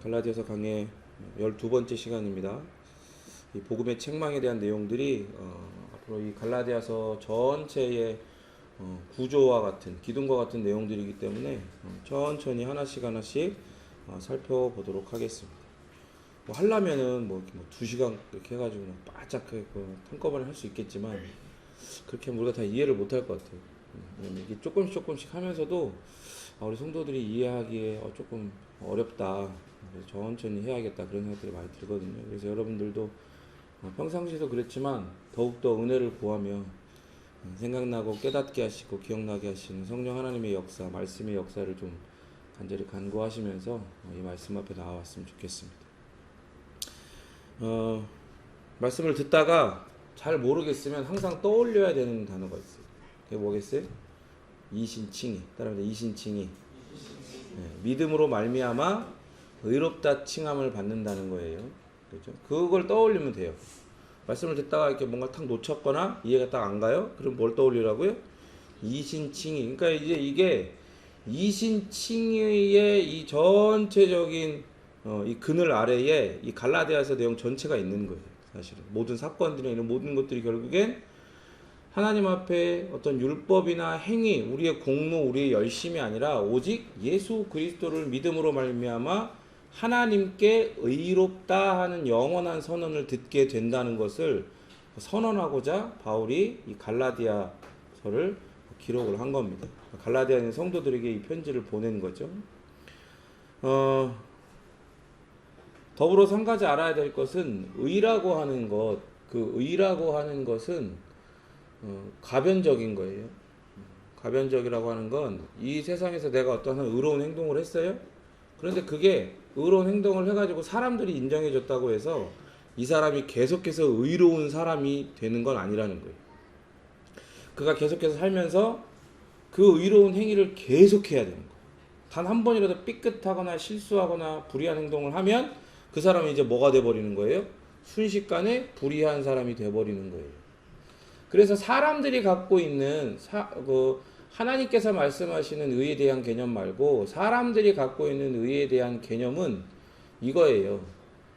갈라디아서 강의 12번째 시간입니다. 이 복음의 책망에 대한 내용들이 앞으로 이 갈라디아서 전체의 구조와 같은 기둥과 같은 내용들이기 때문에 천천히 하나씩 살펴보도록 하겠습니다. 뭐 하려면은 뭐 2시간 이렇게 해가지고 바짝 한꺼번에 할 수 있겠지만 그렇게 우리가 다 이해를 못할 것 같아요. 왜냐면 이게 조금씩 하면서도 우리 성도들이 이해하기에 조금 어렵다. 그래서 천천히 해야겠다 그런 생각들이 많이 들거든요. 그래서 여러분들도 평상시에도 그랬지만 더욱더 은혜를 구하며 생각나고 깨닫게 하시고 기억나게 하시는 성령 하나님의 역사, 말씀의 역사를 좀 간절히 간구하시면서 이 말씀 앞에 나와왔으면 좋겠습니다. 말씀을 듣다가 잘 모르겠으면 항상 떠올려야 되는 단어가 있어요. 그게 뭐겠어요? 이신칭의. 따라합니다. 이신칭의. 믿음으로 말미암아 의롭다 칭함을 받는다는 거예요. 그렇죠? 그걸 떠올리면 돼요. 말씀을 듣다가 이렇게 뭔가 탁 놓쳤거나 이해가 딱 안 가요? 그럼 뭘 떠올리라고요? 이신칭의. 그러니까 이제 이게 이신칭의의 이 전체적인 이 그늘 아래에 이 갈라디아서 내용 전체가 있는 거예요. 사실은 모든 사건들이나 이런 모든 것들이 결국엔 하나님 앞에 어떤 율법이나 행위, 우리의 공로, 우리의 열심이 아니라 오직 예수 그리스도를 믿음으로 말미암아 하나님께 의롭다 하는 영원한 선언을 듣게 된다는 것을 선언하고자 바울이 이 갈라디아서를 기록을 한 겁니다. 갈라디아 있는 성도들에게 이 편지를 보낸 거죠. 더불어서 한 가지 알아야 될 것은 의라고 하는 것, 그 의라고 하는 것은 가변적인 거예요. 가변적이라고 하는 건 이 세상에서 내가 어떤 의로운 행동을 했어요. 그런데 그게 의로운 행동을 해가지고 사람들이 인정해줬다고 해서 이 사람이 계속해서 의로운 사람이 되는 건 아니라는 거예요. 그가 계속해서 살면서 그 의로운 행위를 계속해야 되는 거예요. 단 한 번이라도 삐끗하거나 실수하거나 불의한 행동을 하면 그 사람이 이제 뭐가 돼버리는 거예요? 순식간에 불의한 사람이 돼버리는 거예요. 그래서 사람들이 갖고 있는 하나님께서 말씀하시는 의에 대한 개념 말고 사람들이 갖고 있는 의에 대한 개념은 이거예요.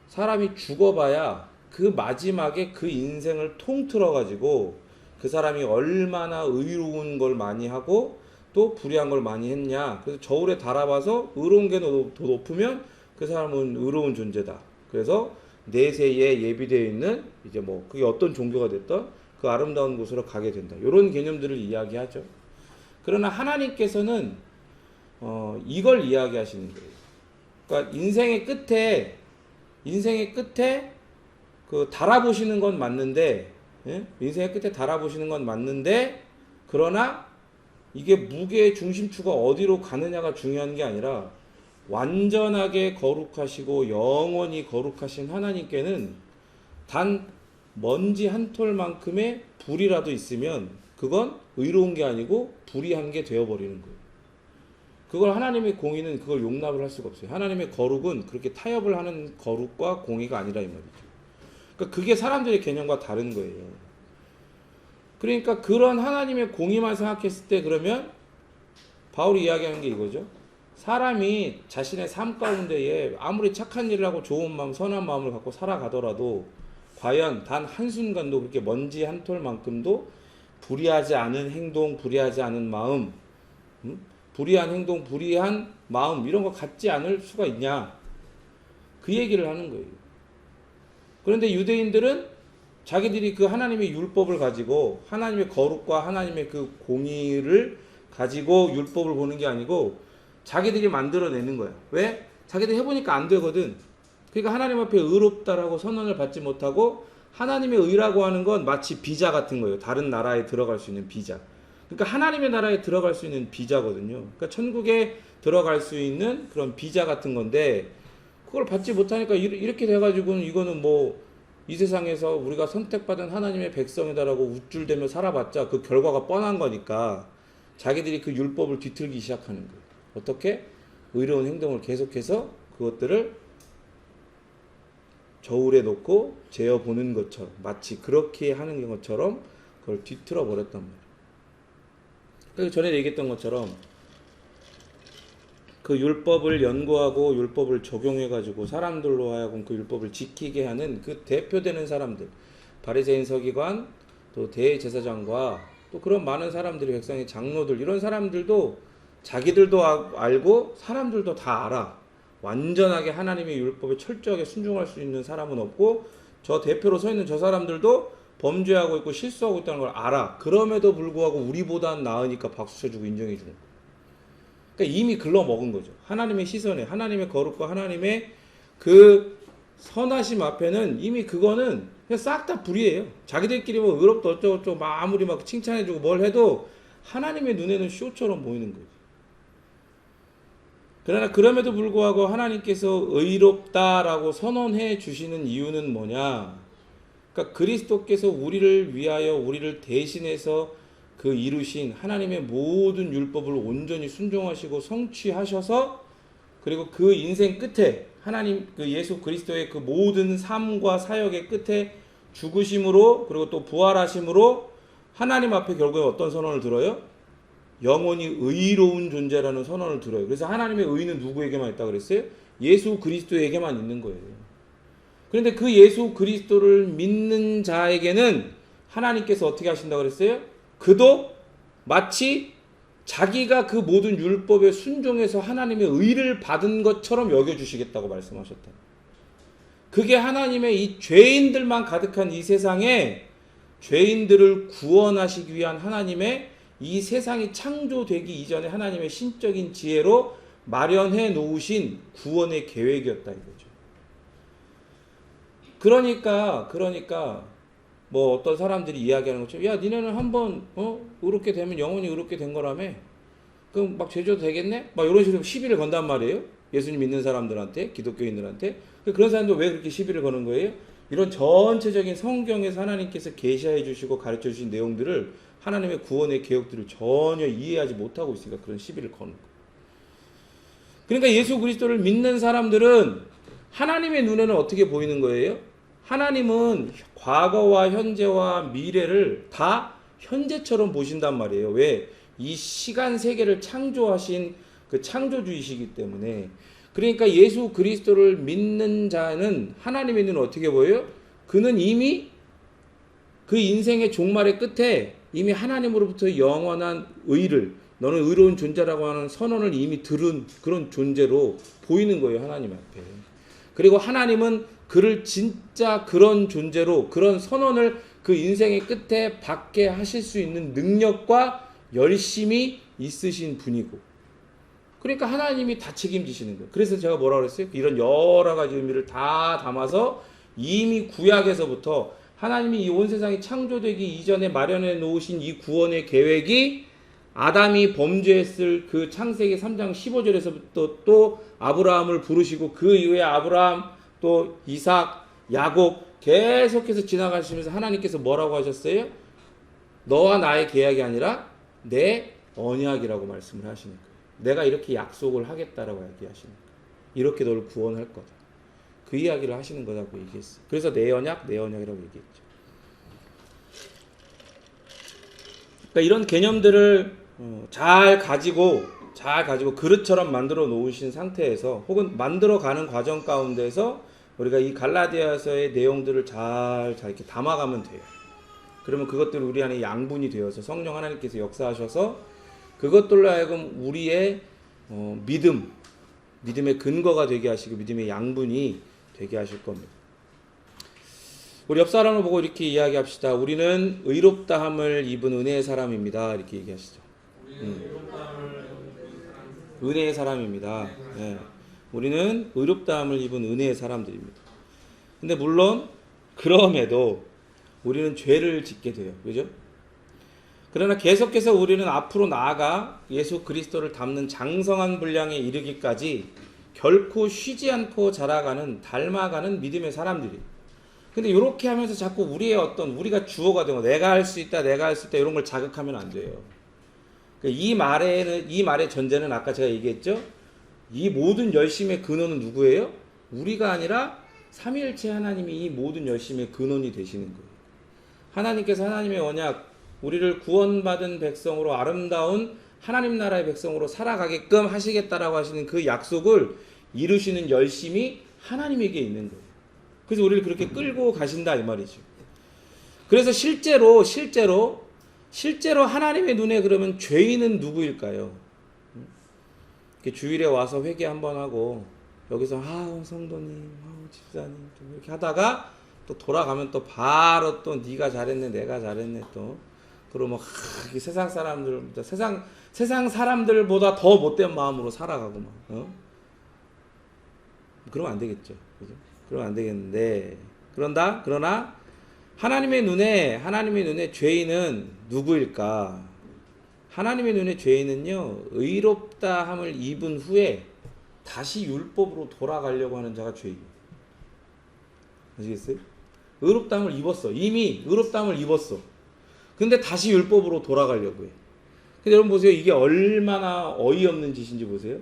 사람이 죽어봐야 그 마지막에 그 인생을 통틀어 가지고 그 사람이 얼마나 의로운 걸 많이 하고 또 불의한 걸 많이 했냐. 그래서 저울에 달아봐서 의로운 게 더 높으면 그 사람은 의로운 존재다. 그래서 내세에 예비되어 있는 이제 뭐 그게 어떤 종교가 됐던 그 아름다운 곳으로 가게 된다. 이런 개념들을 이야기하죠. 그러나 하나님께서는 이걸 이야기하시는 거예요. 그러니까 인생의 끝에 그 달아보시는 건 맞는데, 인생의 끝에 달아보시는 건 맞는데, 그러나 이게 무게의 중심추가 어디로 가느냐가 중요한 게 아니라 완전하게 거룩하시고 영원히 거룩하신 하나님께는 단 먼지 한 톨만큼의 불이라도 있으면 그건 의로운 게 아니고 불의한 게 되어버리는 거예요. 그걸 하나님의 공의는 그걸 용납을 할 수가 없어요. 하나님의 거룩은 그렇게 타협을 하는 거룩과 공의가 아니라 이 말이죠. 그러니까 그게 사람들의 개념과 다른 거예요. 그러니까 그런 하나님의 공의만 생각했을 때 그러면 바울이 이야기하는 게 이거죠. 사람이 자신의 삶 가운데에 아무리 착한 일을 하고 좋은 마음, 선한 마음을 갖고 살아가더라도 과연 단 한순간도 그렇게 먼지 한 톨만큼도 불의하지 않은 행동, 불의하지 않은 마음, 불의한 행동, 불의한 마음 이런 거 갖지 않을 수가 있냐. 그 얘기를 하는 거예요. 그런데 유대인들은 자기들이 그 하나님의 율법을 가지고 하나님의 거룩과 하나님의 그 공의를 가지고 율법을 보는 게 아니고 자기들이 만들어내는 거야. 왜? 자기들이 해보니까 안 되거든. 그러니까 하나님 앞에 의롭다라고 선언을 받지 못하고 하나님의 의라고 하는 건 마치 비자 같은 거예요. 다른 나라에 들어갈 수 있는 비자. 그러니까 하나님의 나라에 들어갈 수 있는 비자거든요. 그러니까 천국에 들어갈 수 있는 그런 비자 같은 건데 그걸 받지 못하니까 이렇게 돼가지고는 이거는 뭐 이 세상에서 우리가 선택받은 하나님의 백성이다라고 우쭐대며 살아봤자 그 결과가 뻔한 거니까 자기들이 그 율법을 뒤틀기 시작하는 거예요. 어떻게? 의로운 행동을 계속해서 그것들을 저울에 놓고 재어보는 것처럼 마치 그렇게 하는 것처럼 그걸 뒤틀어 버렸단 말이에요. 그래서 전에 얘기했던 것처럼 그 율법을 연구하고 율법을 적용해가지고 사람들로 하여금 그 율법을 지키게 하는 그 대표되는 사람들, 바리새인 서기관, 또 대제사장과 또 그런 많은 사람들이, 백성의 장로들, 이런 사람들도 자기들도 알고 사람들도 다 알아. 완전하게 하나님의 율법에 철저하게 순종할 수 있는 사람은 없고, 저 대표로 서 있는 저 사람들도 범죄하고 있고 실수하고 있다는 걸 알아. 그럼에도 불구하고 우리보다는 나으니까 박수 쳐주고 인정해 주는 거야. 그러니까 이미 글러먹은 거죠. 하나님의 시선에, 하나님의 거룩과 하나님의 그 선하심 앞에는 이미 그거는 그냥 싹 다 불이에요. 자기들끼리 뭐 의롭다 어쩌고저쩌고 막 아무리 막 칭찬해주고 뭘 해도 하나님의 눈에는 쇼처럼 보이는 거예요. 그러나 그럼에도 불구하고 하나님께서 의롭다라고 선언해 주시는 이유는 뭐냐? 그러니까 그리스도께서 우리를 위하여, 우리를 대신해서 그 이루신 하나님의 모든 율법을 온전히 순종하시고 성취하셔서, 그리고 그 인생 끝에 하나님 그 예수 그리스도의 그 모든 삶과 사역의 끝에 죽으심으로, 그리고 또 부활하심으로 하나님 앞에 결국에 어떤 선언을 들어요? 영원히 의로운 존재라는 선언을 들어요. 그래서 하나님의 의는 누구에게만 있다 그랬어요? 예수 그리스도에게만 있는 거예요. 그런데 그 예수 그리스도를 믿는 자에게는 하나님께서 어떻게 하신다고 그랬어요? 그도 마치 자기가 그 모든 율법에 순종해서 하나님의 의를 받은 것처럼 여겨주시겠다고 말씀하셨다. 그게 하나님의 이 죄인들만 가득한 이 세상에 죄인들을 구원하시기 위한 하나님의 이 세상이 창조되기 이전에 하나님의 신적인 지혜로 마련해 놓으신 구원의 계획이었다 이거죠. 그러니까 뭐 어떤 사람들이 이야기하는 것처럼, 야 니네는 한번 의롭게 되면 영원히 의롭게 된 거라며, 그럼 막 죄져도 되겠네? 막 이런 식으로 시비를 건단 말이에요. 예수님 믿는 사람들한테, 기독교인들한테. 그런 사람들 왜 그렇게 시비를 거는 거예요? 이런 전체적인 성경에서 하나님께서 계시해 주시고 가르쳐 주신 내용들을, 하나님의 구원의 계획들을 전혀 이해하지 못하고 있으니까 그런 시비를 거는 거예요. 그러니까 예수 그리스도를 믿는 사람들은 하나님의 눈에는 어떻게 보이는 거예요? 하나님은 과거와 현재와 미래를 다 현재처럼 보신단 말이에요. 왜? 이 시간 세계를 창조하신 그 창조주이시기 때문에. 그러니까 예수 그리스도를 믿는 자는 하나님의 눈은 어떻게 보여요? 그는 이미 그 인생의 종말의 끝에 이미 하나님으로부터 영원한 의를, 너는 의로운 존재라고 하는 선언을 이미 들은 그런 존재로 보이는 거예요, 하나님 앞에. 그리고 하나님은 그를 진짜 그런 존재로, 그런 선언을 그 인생의 끝에 받게 하실 수 있는 능력과 열심이 있으신 분이고, 그러니까 하나님이 다 책임지시는 거예요. 그래서 제가 뭐라고 그랬어요? 이런 여러 가지 의미를 다 담아서 이미 구약에서부터 하나님이 이 온 세상이 창조되기 이전에 마련해 놓으신 이 구원의 계획이, 아담이 범죄했을 그 창세기 3장 15절에서부터 또 아브라함을 부르시고, 그 이후에 아브라함, 또 이삭, 야곱 계속해서 지나가시면서 하나님께서 뭐라고 하셨어요? 너와 나의 계약이 아니라 내 언약이라고 말씀을 하시는 거예요. 내가 이렇게 약속을 하겠다라고 얘기하시는 거예요. 이렇게 너를 구원할 거다. 그 이야기를 하시는 거라고 얘기했어요. 그래서 내 언약이라고 얘기했죠. 그러니까 이런 개념들을 잘 가지고 그릇처럼 만들어 놓으신 상태에서, 혹은 만들어 가는 과정 가운데서 우리가 이 갈라디아서의 내용들을 잘 이렇게 담아가면 돼요. 그러면 그것들이 우리 안에 양분이 되어서 성령 하나님께서 역사하셔서 그것들로 하여금 우리의 믿음의 근거가 되게 하시고 믿음의 양분이 되게 하실 겁니다. 우리 옆 사람을 보고 이렇게 이야기합시다. 우리는 의롭다함을 입은 은혜의 사람입니다. 이렇게 얘기하시죠. 은혜의 사람입니다. 네. 우리는 의롭다함을 입은 은혜의 사람들입니다. 근데 물론 그럼에도 우리는 죄를 짓게 돼요. 그죠? 그러나 계속해서 우리는 앞으로 나아가 예수 그리스도를 닮는 장성한 분량에 이르기까지 결코 쉬지 않고 자라가는, 닮아가는 믿음의 사람들이. 근데 이렇게 하면서 자꾸 우리가 주어가 되고 내가 할 수 있다 이런 걸 자극하면 안 돼요. 이 말의 전제는 아까 제가 얘기했죠. 이 모든 열심의 근원은 누구예요? 우리가 아니라 삼위일체 하나님이 이 모든 열심의 근원이 되시는 거예요. 하나님께서 하나님의 언약, 우리를 구원받은 백성으로 아름다운 하나님 나라의 백성으로 살아가게끔 하시겠다라고 하시는 그 약속을 이루시는 열심이 하나님에게 있는 거예요. 그래서 우리를 그렇게 끌고 가신다 이 말이죠. 그래서 실제로 하나님의 눈에 그러면 죄인은 누구일까요? 주일에 와서 회개 한번 하고 여기서 성도님, 집사님 좀 이렇게 하다가 또 돌아가면 또 바로 또 네가 잘했네, 내가 잘했네 또 그러면 세상 사람들보다 더 못된 마음으로 살아가고 막 그러면 안 되겠죠, 그죠? 그러면 안 되겠는데 그러나 하나님의 눈에 죄인은 누구일까? 하나님의 눈에 죄인은요, 의롭다함을 입은 후에 다시 율법으로 돌아가려고 하는 자가 죄인이에요. 아시겠어요? 의롭다함을 입었어. 이미 의롭다함을 입었어. 근데 다시 율법으로 돌아가려고 해. 근데 여러분 보세요. 이게 얼마나 어이없는 짓인지 보세요.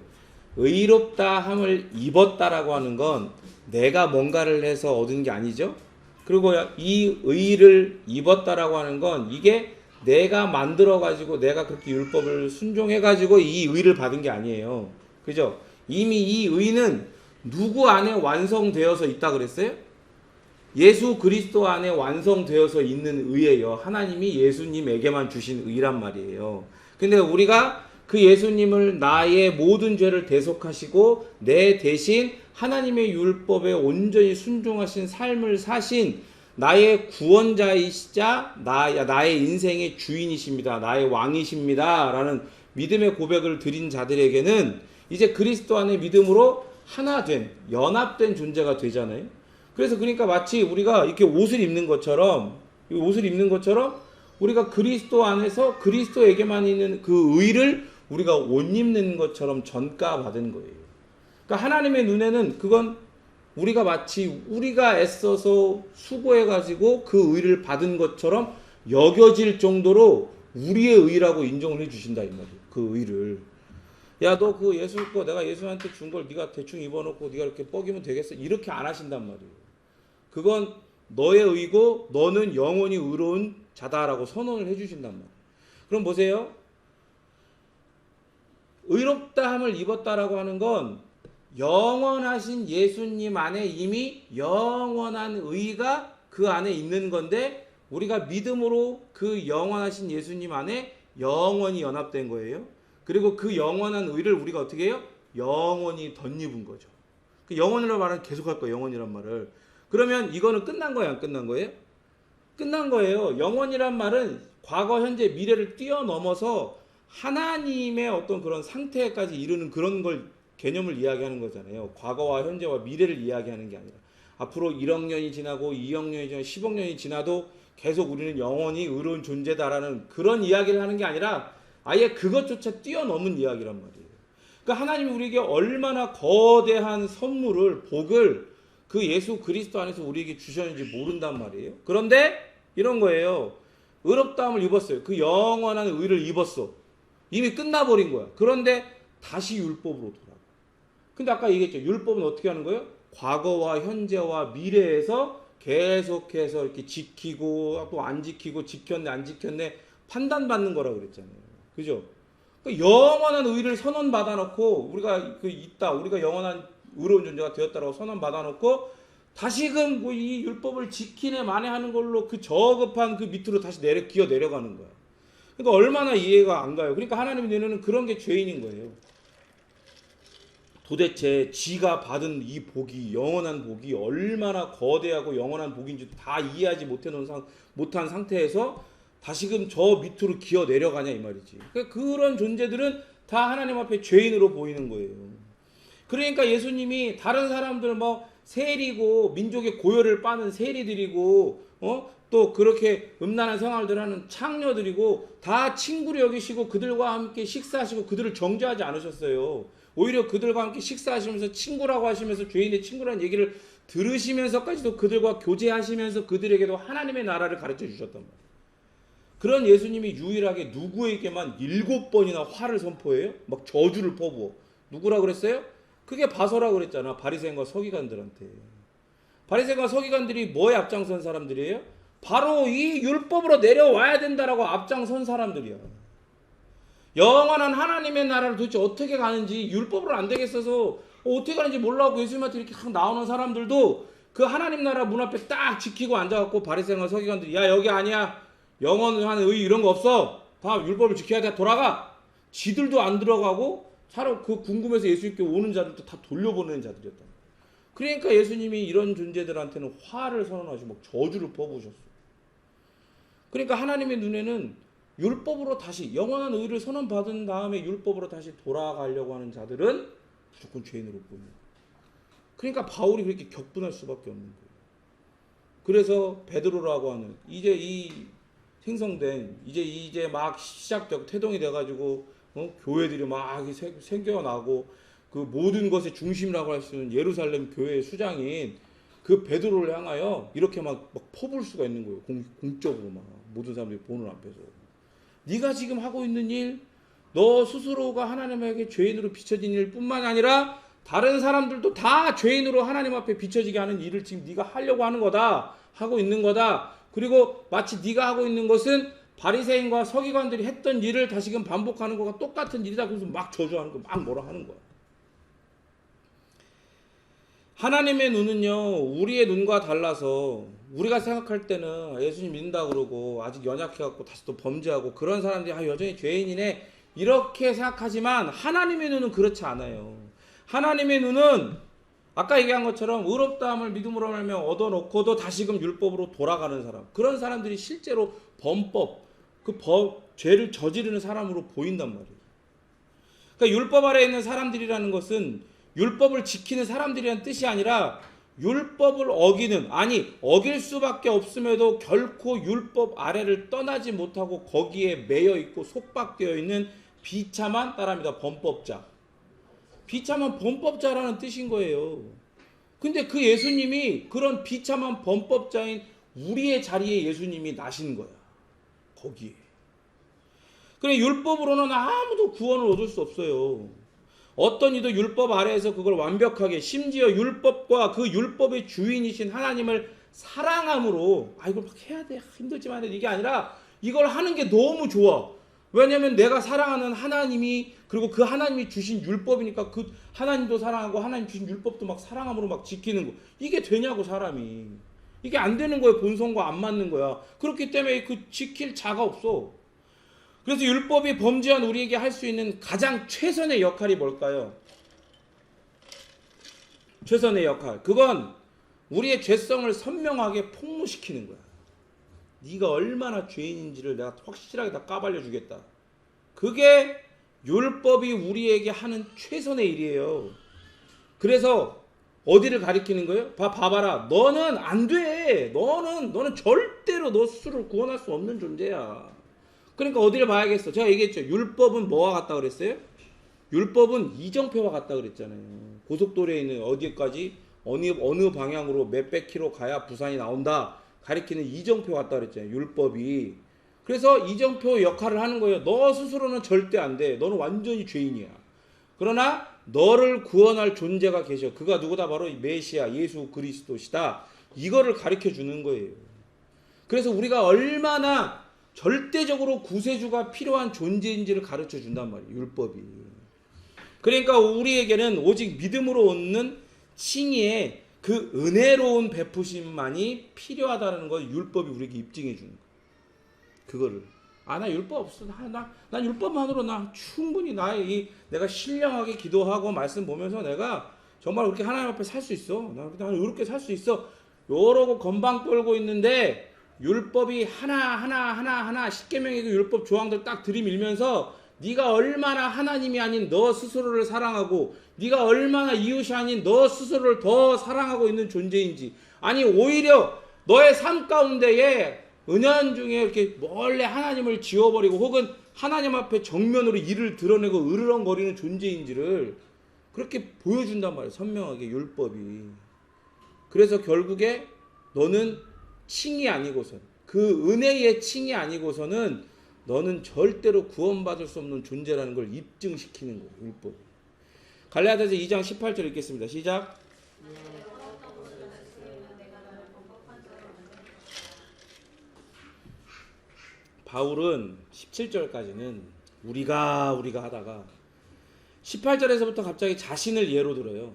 의롭다함을 입었다라고 하는 건 내가 뭔가를 해서 얻은 게 아니죠. 그리고 이 의를 입었다라고 하는 건 이게 내가 만들어가지고 내가 그렇게 율법을 순종해가지고 이 의를 받은 게 아니에요. 그죠? 이미 이 의는 누구 안에 완성되어서 있다 그랬어요? 예수 그리스도 안에 완성되어서 있는 의예요. 하나님이 예수님에게만 주신 의란 말이에요. 근데 우리가 그 예수님을 나의 모든 죄를 대속하시고 내 대신 하나님의 율법에 온전히 순종하신 삶을 사신 나의 구원자이시자 나의 인생의 주인이십니다. 나의 왕이십니다. 라는 믿음의 고백을 드린 자들에게는 이제 그리스도 안에 믿음으로 하나된, 연합된 존재가 되잖아요. 그래서 그러니까 마치 우리가 이렇게 옷을 입는 것처럼 우리가 그리스도 안에서 그리스도에게만 있는 그 의를 우리가 옷 입는 것처럼 전가 받은 거예요. 그러니까 하나님의 눈에는 그건 우리가 애써서 수고해가지고 그 의를 받은 것처럼 여겨질 정도로 우리의 의라고 인정을 해주신다 이 말이에요. 그 의를. 야, 너 그 예수 거 내가 예수한테 준 걸 네가 대충 입어놓고 네가 이렇게 뻐기면 되겠어? 이렇게 안 하신단 말이에요. 그건 너의 의고 너는 영원히 의로운 자다라고 선언을 해주신단 말이에요. 그럼 보세요. 의롭다함을 입었다라고 하는 건 영원하신 예수님 안에 이미 영원한 의가 그 안에 있는 건데 우리가 믿음으로 그 영원하신 예수님 안에 영원히 연합된 거예요. 그리고 그 영원한 의를 우리가 어떻게 해요? 영원히 덧입은 거죠. 그 영원이라는 말은 계속할 거예요. 영원이란 말을. 그러면 이거는 끝난 거예요? 안 끝난 거예요? 끝난 거예요. 영원이란 말은 과거, 현재, 미래를 뛰어넘어서 하나님의 어떤 그런 상태까지 이르는 그런 걸 개념을 이야기하는 거잖아요. 과거와 현재와 미래를 이야기하는 게 아니라 앞으로 1억 년이 지나고 2억 년이 지나고 10억 년이 지나도 계속 우리는 영원히 의로운 존재다라는 그런 이야기를 하는 게 아니라 아예 그것조차 뛰어넘은 이야기란 말이에요. 그러니까 하나님이 우리에게 얼마나 거대한 선물을, 복을 그 예수 그리스도 안에서 우리에게 주셨는지 모른단 말이에요. 그런데 이런 거예요. 의롭다함을 입었어요. 그 영원한 의를 입었어. 이미 끝나버린 거야. 그런데 다시 율법으로 돌아가. 근데 아까 얘기했죠. 율법은 어떻게 하는 거예요? 과거와 현재와 미래에서 계속해서 이렇게 지키고 또 안 지키고 지켰네 안 지켰네 판단받는 거라고 그랬잖아요. 그죠? 그러니까 영원한 의를 선언받아 놓고 우리가 우리가 영원한 의로운 존재가 되었다라고 선언받아 놓고 다시금 이 율법을 지키네 마네 하는 걸로 그 저급한 그 밑으로 다시 기어 내려가는 거야. 그러니까 얼마나 이해가 안 가요. 그러니까 하나님의 눈에는 그런 게 죄인인 거예요. 도대체 지가 받은 이 복이, 영원한 복이 얼마나 거대하고 영원한 복인지 다 이해하지 못한 상태에서 다시금 저 밑으로 기어 내려가냐 이 말이지. 그러니까 그런 존재들은 다 하나님 앞에 죄인으로 보이는 거예요. 그러니까 예수님이 다른 사람들 세리고 민족의 고열을 빠는 세리들이고 또 그렇게 음란한 생활들 하는 창녀들이고 다 친구로 여기시고 그들과 함께 식사하시고 그들을 정죄하지 않으셨어요. 오히려 그들과 함께 식사하시면서 친구라고 하시면서 죄인의 친구라는 얘기를 들으시면서까지도 그들과 교제하시면서 그들에게도 하나님의 나라를 가르쳐 주셨단 말이에요. 그런 예수님이 유일하게 누구에게만 7번이나 화를 선포해요? 막 저주를 퍼부어. 누구라 그랬어요? 그게 바서라고 그랬잖아. 바리새인과 서기관들한테. 바리새인과 서기관들이 뭐에 앞장선 사람들이에요? 바로 이 율법으로 내려와야 된다라고 앞장선 사람들이야. 영원한 하나님의 나라를 도대체 어떻게 가는지 율법으로 안 되겠어서 어떻게 가는지 몰라고 예수님한테 이렇게 나오는 사람들도 그 하나님 나라 문 앞에 딱 지키고 앉아갖고 바리새인과 서기관들이 야 여기 아니야 영원한 의 이런 거 없어 다 율법을 지켜야 돼 돌아가 지들도 안 들어가고 사람 그 궁금해서 예수님께 오는 자들도 다 돌려보내는 자들이었다. 그러니까 예수님이 이런 존재들한테는 화를 선언하시고 막 저주를 퍼부으셨어. 그러니까 하나님의 눈에는 율법으로 다시 영원한 의를 선언받은 다음에 율법으로 다시 돌아가려고 하는 자들은 무조건 죄인으로 보입니다. 그러니까 바울이 그렇게 격분할 수밖에 없는 거예요. 그래서 베드로라고 하는 이제 이 생성된 이제 막 시작되고 태동이 돼가지고 교회들이 막 생겨나고 그 모든 것의 중심이라고 할 수 있는 예루살렘 교회의 수장인 그 베드로를 향하여 이렇게 막 퍼부을 수가 있는 거예요. 공적으로 막 모든 사람들이 보는 앞에서 네가 지금 하고 있는 일, 너 스스로가 하나님에게 죄인으로 비춰진 일뿐만 아니라 다른 사람들도 다 죄인으로 하나님 앞에 비춰지게 하는 일을 지금 네가 하려고 하는 거다, 하고 있는 거다. 그리고 마치 네가 하고 있는 것은 바리새인과 서기관들이 했던 일을 다시금 반복하는 거가 똑같은 일이다. 그래서 막 저주하는 거, 막 뭐라 하는 거야. 하나님의 눈은요 우리의 눈과 달라서 우리가 생각할 때는 예수님 믿는다 그러고 아직 연약해갖고 다시 또 범죄하고 그런 사람들이 여전히 죄인이네 이렇게 생각하지만 하나님의 눈은 그렇지 않아요. 하나님의 눈은 아까 얘기한 것처럼 의롭다함을 믿음으로 말하며 얻어놓고도 다시금 율법으로 돌아가는 사람, 그런 사람들이 실제로 죄를 저지르는 사람으로 보인단 말이에요. 그러니까 율법 아래에 있는 사람들이라는 것은 율법을 지키는 사람들이란 뜻이 아니라 율법을 어길 수밖에 없음에도 결코 율법 아래를 떠나지 못하고 거기에 매여 있고 속박되어 있는 비참한 사람이다. 범법자. 비참한 범법자라는 뜻인 거예요. 근데 그 예수님이 그런 비참한 범법자인 우리의 자리에 예수님이 나신 거야. 거기에. 그래 율법으로는 아무도 구원을 얻을 수 없어요. 어떤 이도 율법 아래에서 그걸 완벽하게 심지어 율법과 그 율법의 주인이신 하나님을 사랑함으로 이걸 막 해야 돼 힘들지만 이게 아니라 이걸 하는 게 너무 좋아. 왜냐면 내가 사랑하는 하나님이 그리고 그 하나님이 주신 율법이니까 그 하나님도 사랑하고 하나님 주신 율법도 막 사랑함으로 막 지키는 거. 이게 되냐고 사람이. 이게 안 되는 거예요. 본성과 안 맞는 거야. 그렇기 때문에 그 지킬 자가 없어. 그래서 율법이 범죄한 우리에게 할 수 있는 가장 최선의 역할이 뭘까요? 최선의 역할. 그건 우리의 죄성을 선명하게 폭로시키는 거야. 네가 얼마나 죄인인지를 내가 확실하게 다 까발려 주겠다. 그게 율법이 우리에게 하는 최선의 일이에요. 그래서 어디를 가리키는 거예요? 봐봐라. 너는 안 돼. 너는 절대로 너 스스로를 구원할 수 없는 존재야. 그러니까 어디를 봐야겠어? 제가 얘기했죠. 율법은 뭐와 같다 그랬어요? 율법은 이정표와 같다 그랬잖아요. 고속도로에 있는 어디까지 어느 방향으로 몇백 킬로 가야 부산이 나온다 가리키는 이정표 같다 그랬잖아요. 율법이. 그래서 이정표 역할을 하는 거예요. 너 스스로는 절대 안 돼. 너는 완전히 죄인이야. 그러나 너를 구원할 존재가 계셔. 그가 누구다? 바로 메시아 예수 그리스도시다. 이거를 가르쳐 주는 거예요. 그래서 우리가 얼마나 절대적으로 구세주가 필요한 존재인지를 가르쳐 준단 말이에요. 율법이. 그러니까 우리에게는 오직 믿음으로 얻는 칭의의 그 은혜로운 베푸심만이 필요하다는 걸 율법이 우리에게 입증해 주는 거예요. 그거를. 나 율법 없어. 난 율법만으로 나 충분히 내가 신령하게 기도하고 말씀 보면서 내가 정말 그렇게 하나님 앞에 살 수 있어. 나 이렇게 살 수 있어. 요러고 건방 떨고 있는데 율법이 하나 십계명의 그 율법 조항들 딱 들이밀면서 네가 얼마나 하나님이 아닌 너 스스로를 사랑하고 네가 얼마나 이웃이 아닌 너 스스로를 더 사랑하고 있는 존재인지 아니 오히려 너의 삶 가운데에 은연중에 이렇게 몰래 하나님을 지워버리고 혹은 하나님 앞에 정면으로 이를 드러내고 으르렁거리는 존재인지를 그렇게 보여준단 말이에요. 선명하게 율법이. 그래서 결국에 너는 칭이 아니고선 그 은혜의 칭이 아니고서는 너는 절대로 구원받을 수 없는 존재라는 걸 입증시키는 거예요. 율법. 갈라디아서 2장 18절 읽겠습니다. 시작. 바울은 17절까지는 우리가 하다가 18절에서부터 갑자기 자신을 예로 들어요.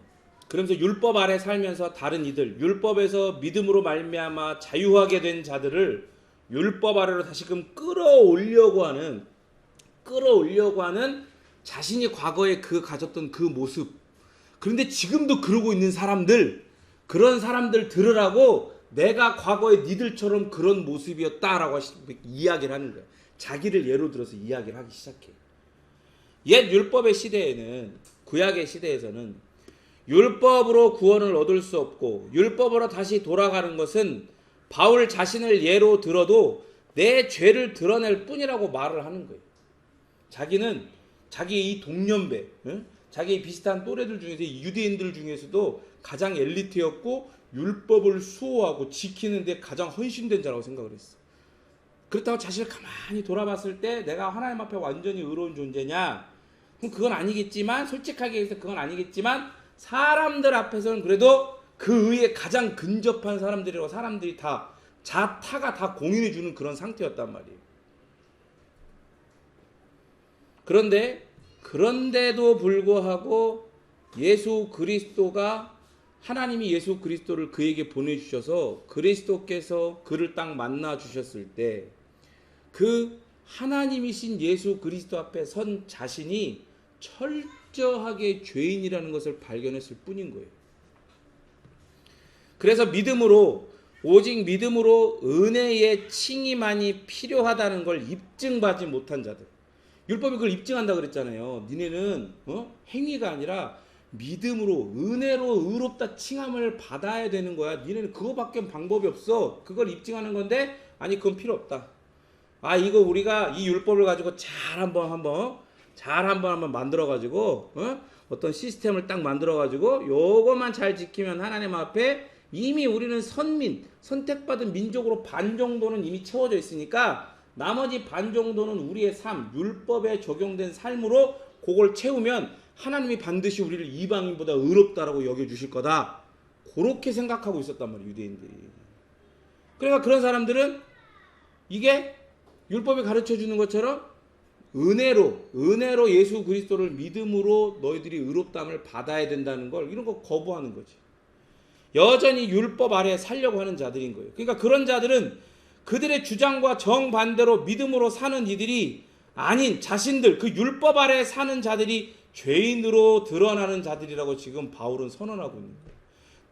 그러면서 율법 아래 살면서 다른 이들, 율법에서 믿음으로 말미암아 자유하게 된 자들을 율법 아래로 다시금 끌어올려고 하는 자신이 과거에 가졌던 그 모습. 그런데 지금도 그러고 있는 사람들, 그런 사람들 들으라고 내가 과거에 니들처럼 그런 모습이었다라고 이야기를 하는 거예요. 자기를 예로 들어서 이야기를 하기 시작해요. 옛 율법의 시대에는, 구약의 시대에서는 율법으로 구원을 얻을 수 없고 율법으로 다시 돌아가는 것은 바울 자신을 예로 들어도 내 죄를 드러낼 뿐이라고 말을 하는 거예요. 자기는 자기 이 동년배, 자기 비슷한 또래들 중에서 유대인들 중에서도 가장 엘리트였고 율법을 수호하고 지키는데 가장 헌신된 자라고 생각을 했어. 그렇다고 자신을 가만히 돌아봤을 때 내가 하나님 앞에 완전히 의로운 존재냐? 그럼 그건 아니겠지만, 솔직하게 해서 그건 아니겠지만 사람들 앞에서는 그래도 그 의에 가장 근접한 사람들이라고 사람들이 다 자타가 다 공인해 주는 그런 상태였단 말이에요. 그런데도 불구하고 예수 그리스도가, 하나님이 예수 그리스도를 그에게 보내주셔서 그리스도께서 그를 딱 만나 주셨을 때 그 하나님이신 예수 그리스도 앞에 선 자신이 철저하게 죄인이라는 것을 발견했을 뿐인 거예요. 그래서 오직 믿음으로 은혜의 칭의만이 필요하다는 걸 입증받지 못한 자들, 율법이 그걸 입증한다 그랬잖아요. 니네는 행위가 아니라 믿음으로, 은혜로 의롭다 칭함을 받아야 되는 거야. 니네는 그거밖에 방법이 없어. 그걸 입증하는 건데, 아니 그건 필요 없다. 이거 우리가 이 율법을 가지고 잘 한번 만들어 가지고 어떤 시스템을 딱 만들어 가지고 요것만 잘 지키면 하나님 앞에 이미 우리는 선택받은 민족으로 반 정도는 이미 채워져 있으니까 나머지 반 정도는 우리의 삶, 율법에 적용된 삶으로 그걸 채우면 하나님이 반드시 우리를 이방인보다 의롭다라고 여겨주실 거다. 그렇게 생각하고 있었단 말이에요, 유대인들이. 그러니까 그런 사람들은 이게 율법이 가르쳐주는 것처럼 은혜로 예수 그리스도를 믿음으로 너희들이 의롭다함을 받아야 된다는 걸, 이런 거 거부하는 거지. 여전히 율법 아래 살려고 하는 자들인 거예요. 그러니까 그런 자들은 그들의 주장과 정반대로 믿음으로 사는 이들이 아닌 자신들, 그 율법 아래 사는 자들이 죄인으로 드러나는 자들이라고 지금 바울은 선언하고 있는 거예요.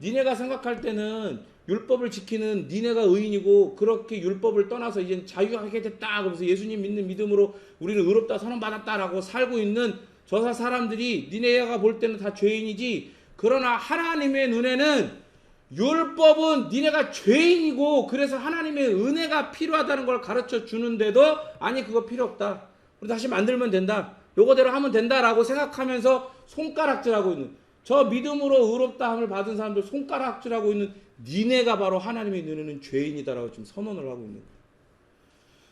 니네가 생각할 때는 율법을 지키는 니네가 의인이고 그렇게 율법을 떠나서 이제 자유하게 됐다 그러면서 예수님 믿는 믿음으로 우리를 의롭다 선언받았다라고 살고 있는 저 사람들이 니네가 볼 때는 다 죄인이지. 그러나 하나님의 눈에는 율법은 니네가 죄인이고 그래서 하나님의 은혜가 필요하다는 걸 가르쳐 주는데도 아니 그거 필요 없다. 우리 다시 만들면 된다. 요거대로 하면 된다라고 생각하면서 손가락질하고 있는, 저 믿음으로 의롭다함을 받은 사람들 손가락질하고 있는 니네가 바로 하나님의 눈에는 죄인이다라고 지금 선언을 하고 있는 거예요.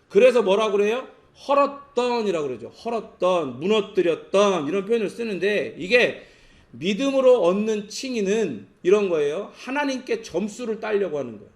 그래서 뭐라 그래요? 헐었던이라고 그러죠. 헐었던, 무너뜨렸던 이런 표현을 쓰는데, 이게 믿음으로 얻는 칭의는 이런 거예요. 하나님께 점수를 따려고 하는 거예요.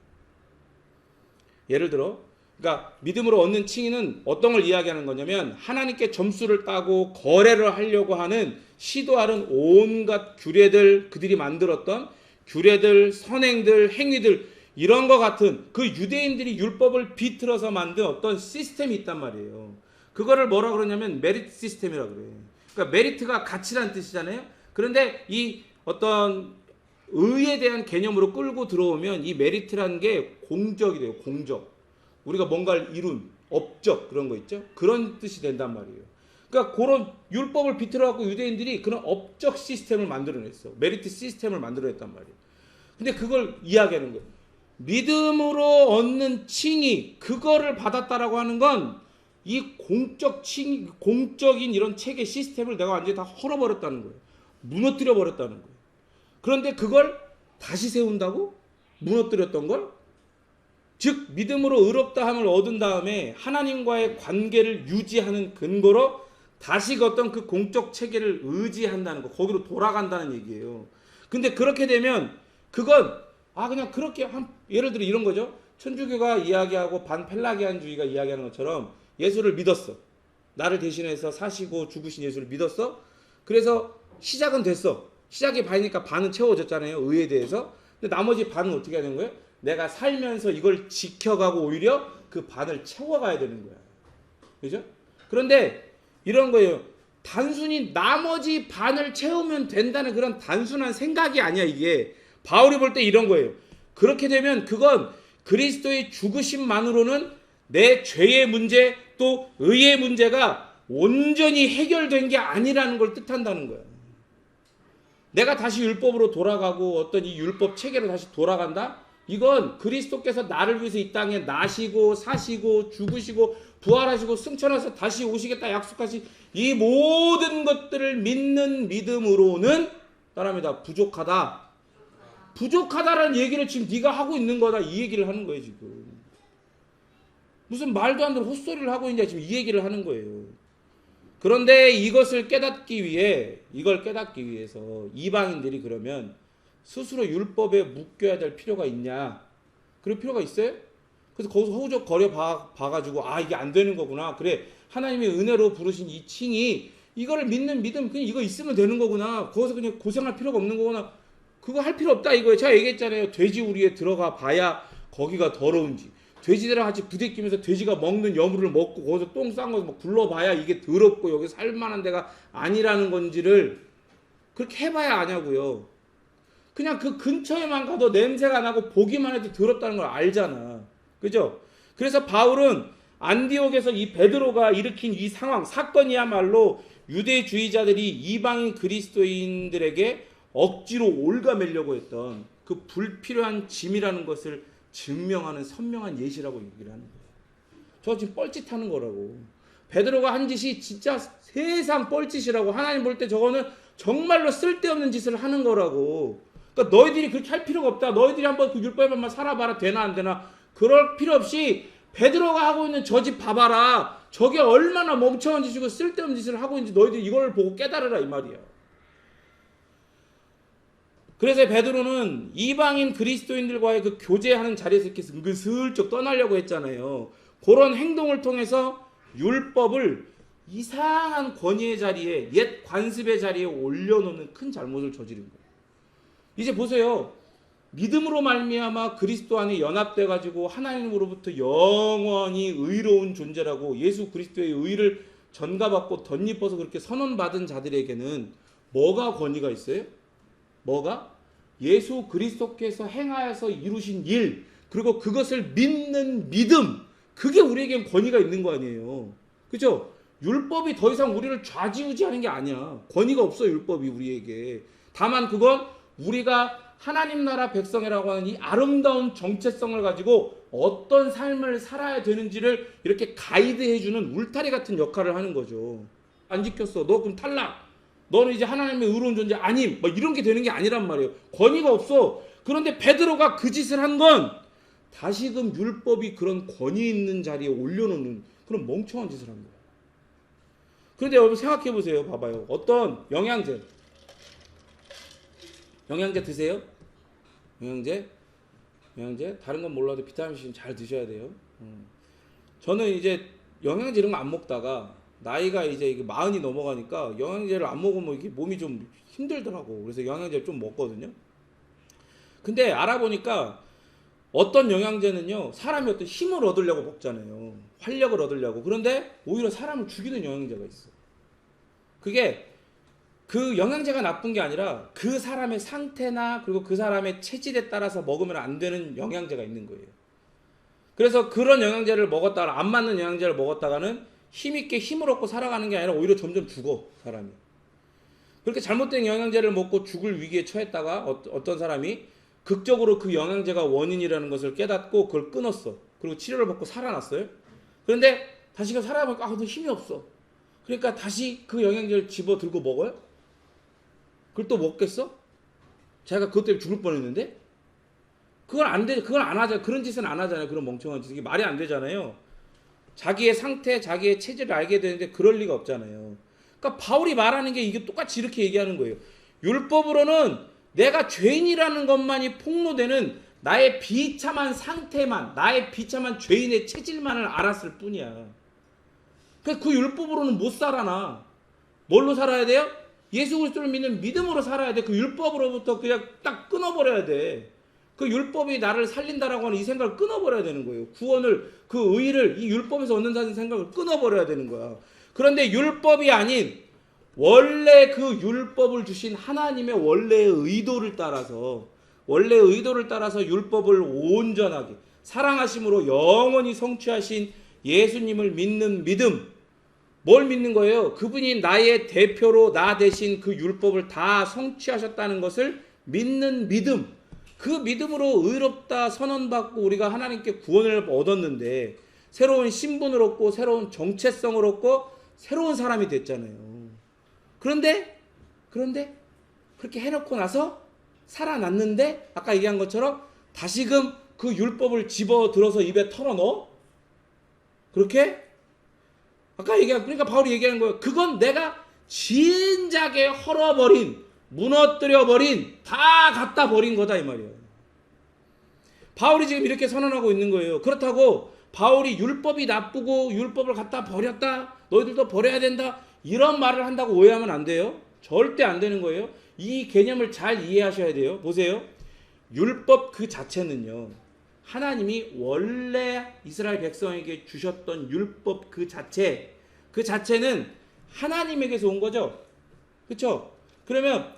예를 들어, 그러니까 믿음으로 얻는 칭의는 어떤 걸 이야기하는 거냐면 하나님께 점수를 따고 거래를 하려고 하는, 시도하는 온갖 규례들, 그들이 만들었던 규례들, 선행들, 행위들, 이런 거 같은 그 유대인들이 율법을 비틀어서 만든 어떤 시스템이 있단 말이에요. 그거를 뭐라 그러냐면 메리트 시스템이라고 그래요. 그러니까 메리트가 가치라는 뜻이잖아요. 그런데 이 어떤 의에 대한 개념으로 끌고 들어오면 이 메리트라는 게 공적이 돼요. 공적. 우리가 뭔가를 이룬 업적, 그런 거 있죠. 그런 뜻이 된단 말이에요. 그러니까 그런 율법을 비틀어갖고 유대인들이 그런 업적 시스템을 만들어냈어. 메리트 시스템을 만들어냈단 말이에요. 근데 그걸 이야기하는 거예요. 믿음으로 얻는 칭의, 그거를 받았다라고 하는 건 이 공적 칭의, 공적인 이런 체계 시스템을 내가 완전히 다 헐어버렸다는 거예요. 무너뜨려 버렸다는 거예요. 그런데 그걸 다시 세운다고? 무너뜨렸던 걸? 즉 믿음으로 의롭다함을 얻은 다음에 하나님과의 관계를 유지하는 근거로 다시 어떤 그 공적 체계를 의지한다는 거, 거기로 돌아간다는 얘기예요. 근데 그렇게 되면 그건 그냥 그렇게 예를 들어 이런 거죠. 천주교가 이야기하고 반펠라기안주의가 이야기하는 것처럼 예수를 믿었어. 나를 대신해서 사시고 죽으신 예수를 믿었어? 그래서 시작은 됐어. 시작이 반이니까 반은 채워졌잖아요. 의에 대해서. 근데 나머지 반은 어떻게 하는 거예요? 내가 살면서 이걸 지켜가고 오히려 그 반을 채워가야 되는 거야. 그죠? 그런데 이런 거예요. 단순히 나머지 반을 채우면 된다는 그런 단순한 생각이 아니야, 이게. 바울이 볼 때 이런 거예요. 그렇게 되면 그건 그리스도의 죽으심만으로는 내 죄의 문제 또 의의 문제가 온전히 해결된 게 아니라는 걸 뜻한다는 거야. 내가 다시 율법으로 돌아가고 어떤 이 율법 체계로 다시 돌아간다? 이건 그리스도께서 나를 위해서 이 땅에 나시고 사시고 죽으시고 부활하시고 승천하셔서 다시 오시겠다 약속하신 이 모든 것들을 믿는 믿음으로는 따라합니다. 부족하다라는 얘기를 지금 네가 하고 있는 거다. 이 얘기를 하는 거예요 지금. 무슨 말도 안 되는 헛소리를 하고 있냐 지금 이 얘기를 하는 거예요. 그런데 이걸 깨닫기 위해서 이방인들이 그러면 스스로 율법에 묶여야 될 필요가 있냐? 그럴 필요가 있어요? 그래서 거기서 허우적거려 봐가지고 이게 안 되는 거구나. 그래 하나님의 은혜로 부르신 이 칭이 이거를 믿는 믿음 그냥 이거 있으면 되는 거구나. 거기서 그냥 고생할 필요가 없는 거구나. 그거 할 필요 없다 이거예요. 제가 얘기했잖아요. 돼지우리에 들어가 봐야 거기가 더러운지. 돼지들랑 같이 부대끼면서 돼지가 먹는 여물을 먹고 거기서 똥 싼 거 막 굴러봐야 이게 더럽고 여기 살만한 데가 아니라는 건지를 그렇게 해봐야 아냐고요. 그냥 그 근처에만 가도 냄새가 나고 보기만 해도 더럽다는 걸 알잖아. 그죠? 그래서 바울은 안디옥에서 이 베드로가 일으킨 이 상황, 사건이야말로 유대주의자들이 이방인 그리스도인들에게 억지로 올가매려고 했던 그 불필요한 짐이라는 것을 증명하는 선명한 예시라고 얘기를 하는 거예요. 저 지금 뻘짓하는 거라고. 베드로가 한 짓이 진짜 세상 뻘짓이라고. 하나님 볼 때 저거는 정말로 쓸데없는 짓을 하는 거라고. 그러니까 너희들이 그렇게 할 필요가 없다. 너희들이 한번 그 율법에만 살아봐라. 되나 안 되나. 그럴 필요 없이 베드로가 하고 있는 저 짓 봐봐라. 저게 얼마나 멍청한 짓이고 쓸데없는 짓을 하고 있는지 너희들이 이걸 보고 깨달으라 이 말이야. 그래서 베드로는 이방인 그리스도인들과의 그 교제하는 자리에서 이렇게 슬쩍 떠나려고 했잖아요. 그런 행동을 통해서 율법을 이상한 권위의 자리에, 옛 관습의 자리에 올려놓는 큰 잘못을 저지른 거예요. 이제 보세요. 믿음으로 말미암아 그리스도 안에 연합돼 가지고 하나님으로부터 영원히 의로운 존재라고 예수 그리스도의 의를 전가받고 덧입어서 그렇게 선언받은 자들에게는 뭐가 권위가 있어요? 뭐가? 예수 그리스도께서 행하여서 이루신 일, 그리고 그것을 믿는 믿음, 그게 우리에겐 권위가 있는 거 아니에요. 그죠? 율법이 더 이상 우리를 좌지우지하는 게 아니야. 권위가 없어 율법이 우리에게. 다만 그건 우리가 하나님 나라 백성이라고 하는 이 아름다운 정체성을 가지고 어떤 삶을 살아야 되는지를 이렇게 가이드해주는 울타리 같은 역할을 하는 거죠. 안 지켰어. 너 그럼 탈락. 너는 이제 하나님의 의로운 존재 아님. 뭐 이런 게 되는 게 아니란 말이에요. 권위가 없어. 그런데 베드로가 그 짓을 한 건 다시금 율법이 그런 권위 있는 자리에 올려놓는 그런 멍청한 짓을 한 거예요. 그런데 여러분 생각해 보세요. 봐봐요. 어떤 영양제 드세요? 영양제? 다른 건 몰라도 비타민C 잘 드셔야 돼요. 저는 이제 영양제 이런 거 안 먹다가 나이가 이제 40이 넘어가니까 영양제를 안 먹으면 이게 몸이 좀 힘들더라고. 그래서 영양제를 좀 먹거든요. 근데 알아보니까 어떤 영양제는요, 사람이 어떤 힘을 얻으려고 먹잖아요. 활력을 얻으려고. 그런데 오히려 사람을 죽이는 영양제가 있어. 그게 그 영양제가 나쁜 게 아니라 그 사람의 상태나 그리고 그 사람의 체질에 따라서 먹으면 안 되는 영양제가 있는 거예요. 그래서 그런 영양제를 먹었다가 안 맞는 영양제를 먹었다가는 힘있게 힘을 얻고 살아가는 게 아니라 오히려 점점 죽어 사람이. 그렇게 잘못된 영양제를 먹고 죽을 위기에 처했다가 어떤 사람이 극적으로 그 영양제가 원인이라는 것을 깨닫고 그걸 끊었어. 그리고 치료를 받고 살아났어요. 그런데 다시가 살아보니까 너 힘이 없어. 그러니까 다시 그 영양제를 집어 들고 먹어요? 그걸 또 먹겠어? 자기가 그것 때문에 죽을 뻔했는데? 그걸 안 하잖아요. 그런 짓은 안 하잖아요. 그런 멍청한 짓. 이게 말이 안 되잖아요. 자기의 상태, 자기의 체질을 알게 되는데 그럴 리가 없잖아요. 그러니까 바울이 말하는 게 이게 똑같이 이렇게 얘기하는 거예요. 율법으로는 내가 죄인이라는 것만이 폭로되는 나의 비참한 상태만, 나의 비참한 죄인의 체질만을 알았을 뿐이야. 그 율법으로는 못 살아나. 뭘로 살아야 돼요? 예수 그리스도를 믿는 믿음으로 살아야 돼. 그 율법으로부터 그냥 딱 끊어버려야 돼. 그 율법이 나를 살린다라고 하는 이 생각을 끊어버려야 되는 거예요. 구원을, 그 의의를 이 율법에서 얻는다는 생각을 끊어버려야 되는 거야. 그런데 율법이 아닌 원래 그 율법을 주신 하나님의 원래의 의도를 따라서, 원래의 의도를 따라서 율법을 온전하게 사랑하심으로 영원히 성취하신 예수님을 믿는 믿음. 뭘 믿는 거예요? 그분이 나의 대표로 나 대신 그 율법을 다 성취하셨다는 것을 믿는 믿음. 그 믿음으로 의롭다 선언받고 우리가 하나님께 구원을 얻었는데 새로운 신분을 얻고 새로운 정체성을 얻고 새로운 사람이 됐잖아요. 그런데 그렇게 해놓고 나서 살아났는데 아까 얘기한 것처럼 다시금 그 율법을 집어들어서 입에 털어넣어? 그렇게? 아까 얘기한, 그러니까 바울이 얘기하는 거예요. 그건 내가 진작에 헐어버린, 무너뜨려버린, 다 갖다 버린 거다 이 말이에요. 바울이 지금 이렇게 선언하고 있는 거예요. 그렇다고 바울이 율법이 나쁘고 율법을 갖다 버렸다, 너희들도 버려야 된다, 이런 말을 한다고 오해하면 안 돼요. 절대 안 되는 거예요. 이 개념을 잘 이해하셔야 돼요. 보세요. 율법 그 자체는요, 하나님이 원래 이스라엘 백성에게 주셨던 율법 그 자체는 하나님에게서 온 거죠. 그렇죠? 그러면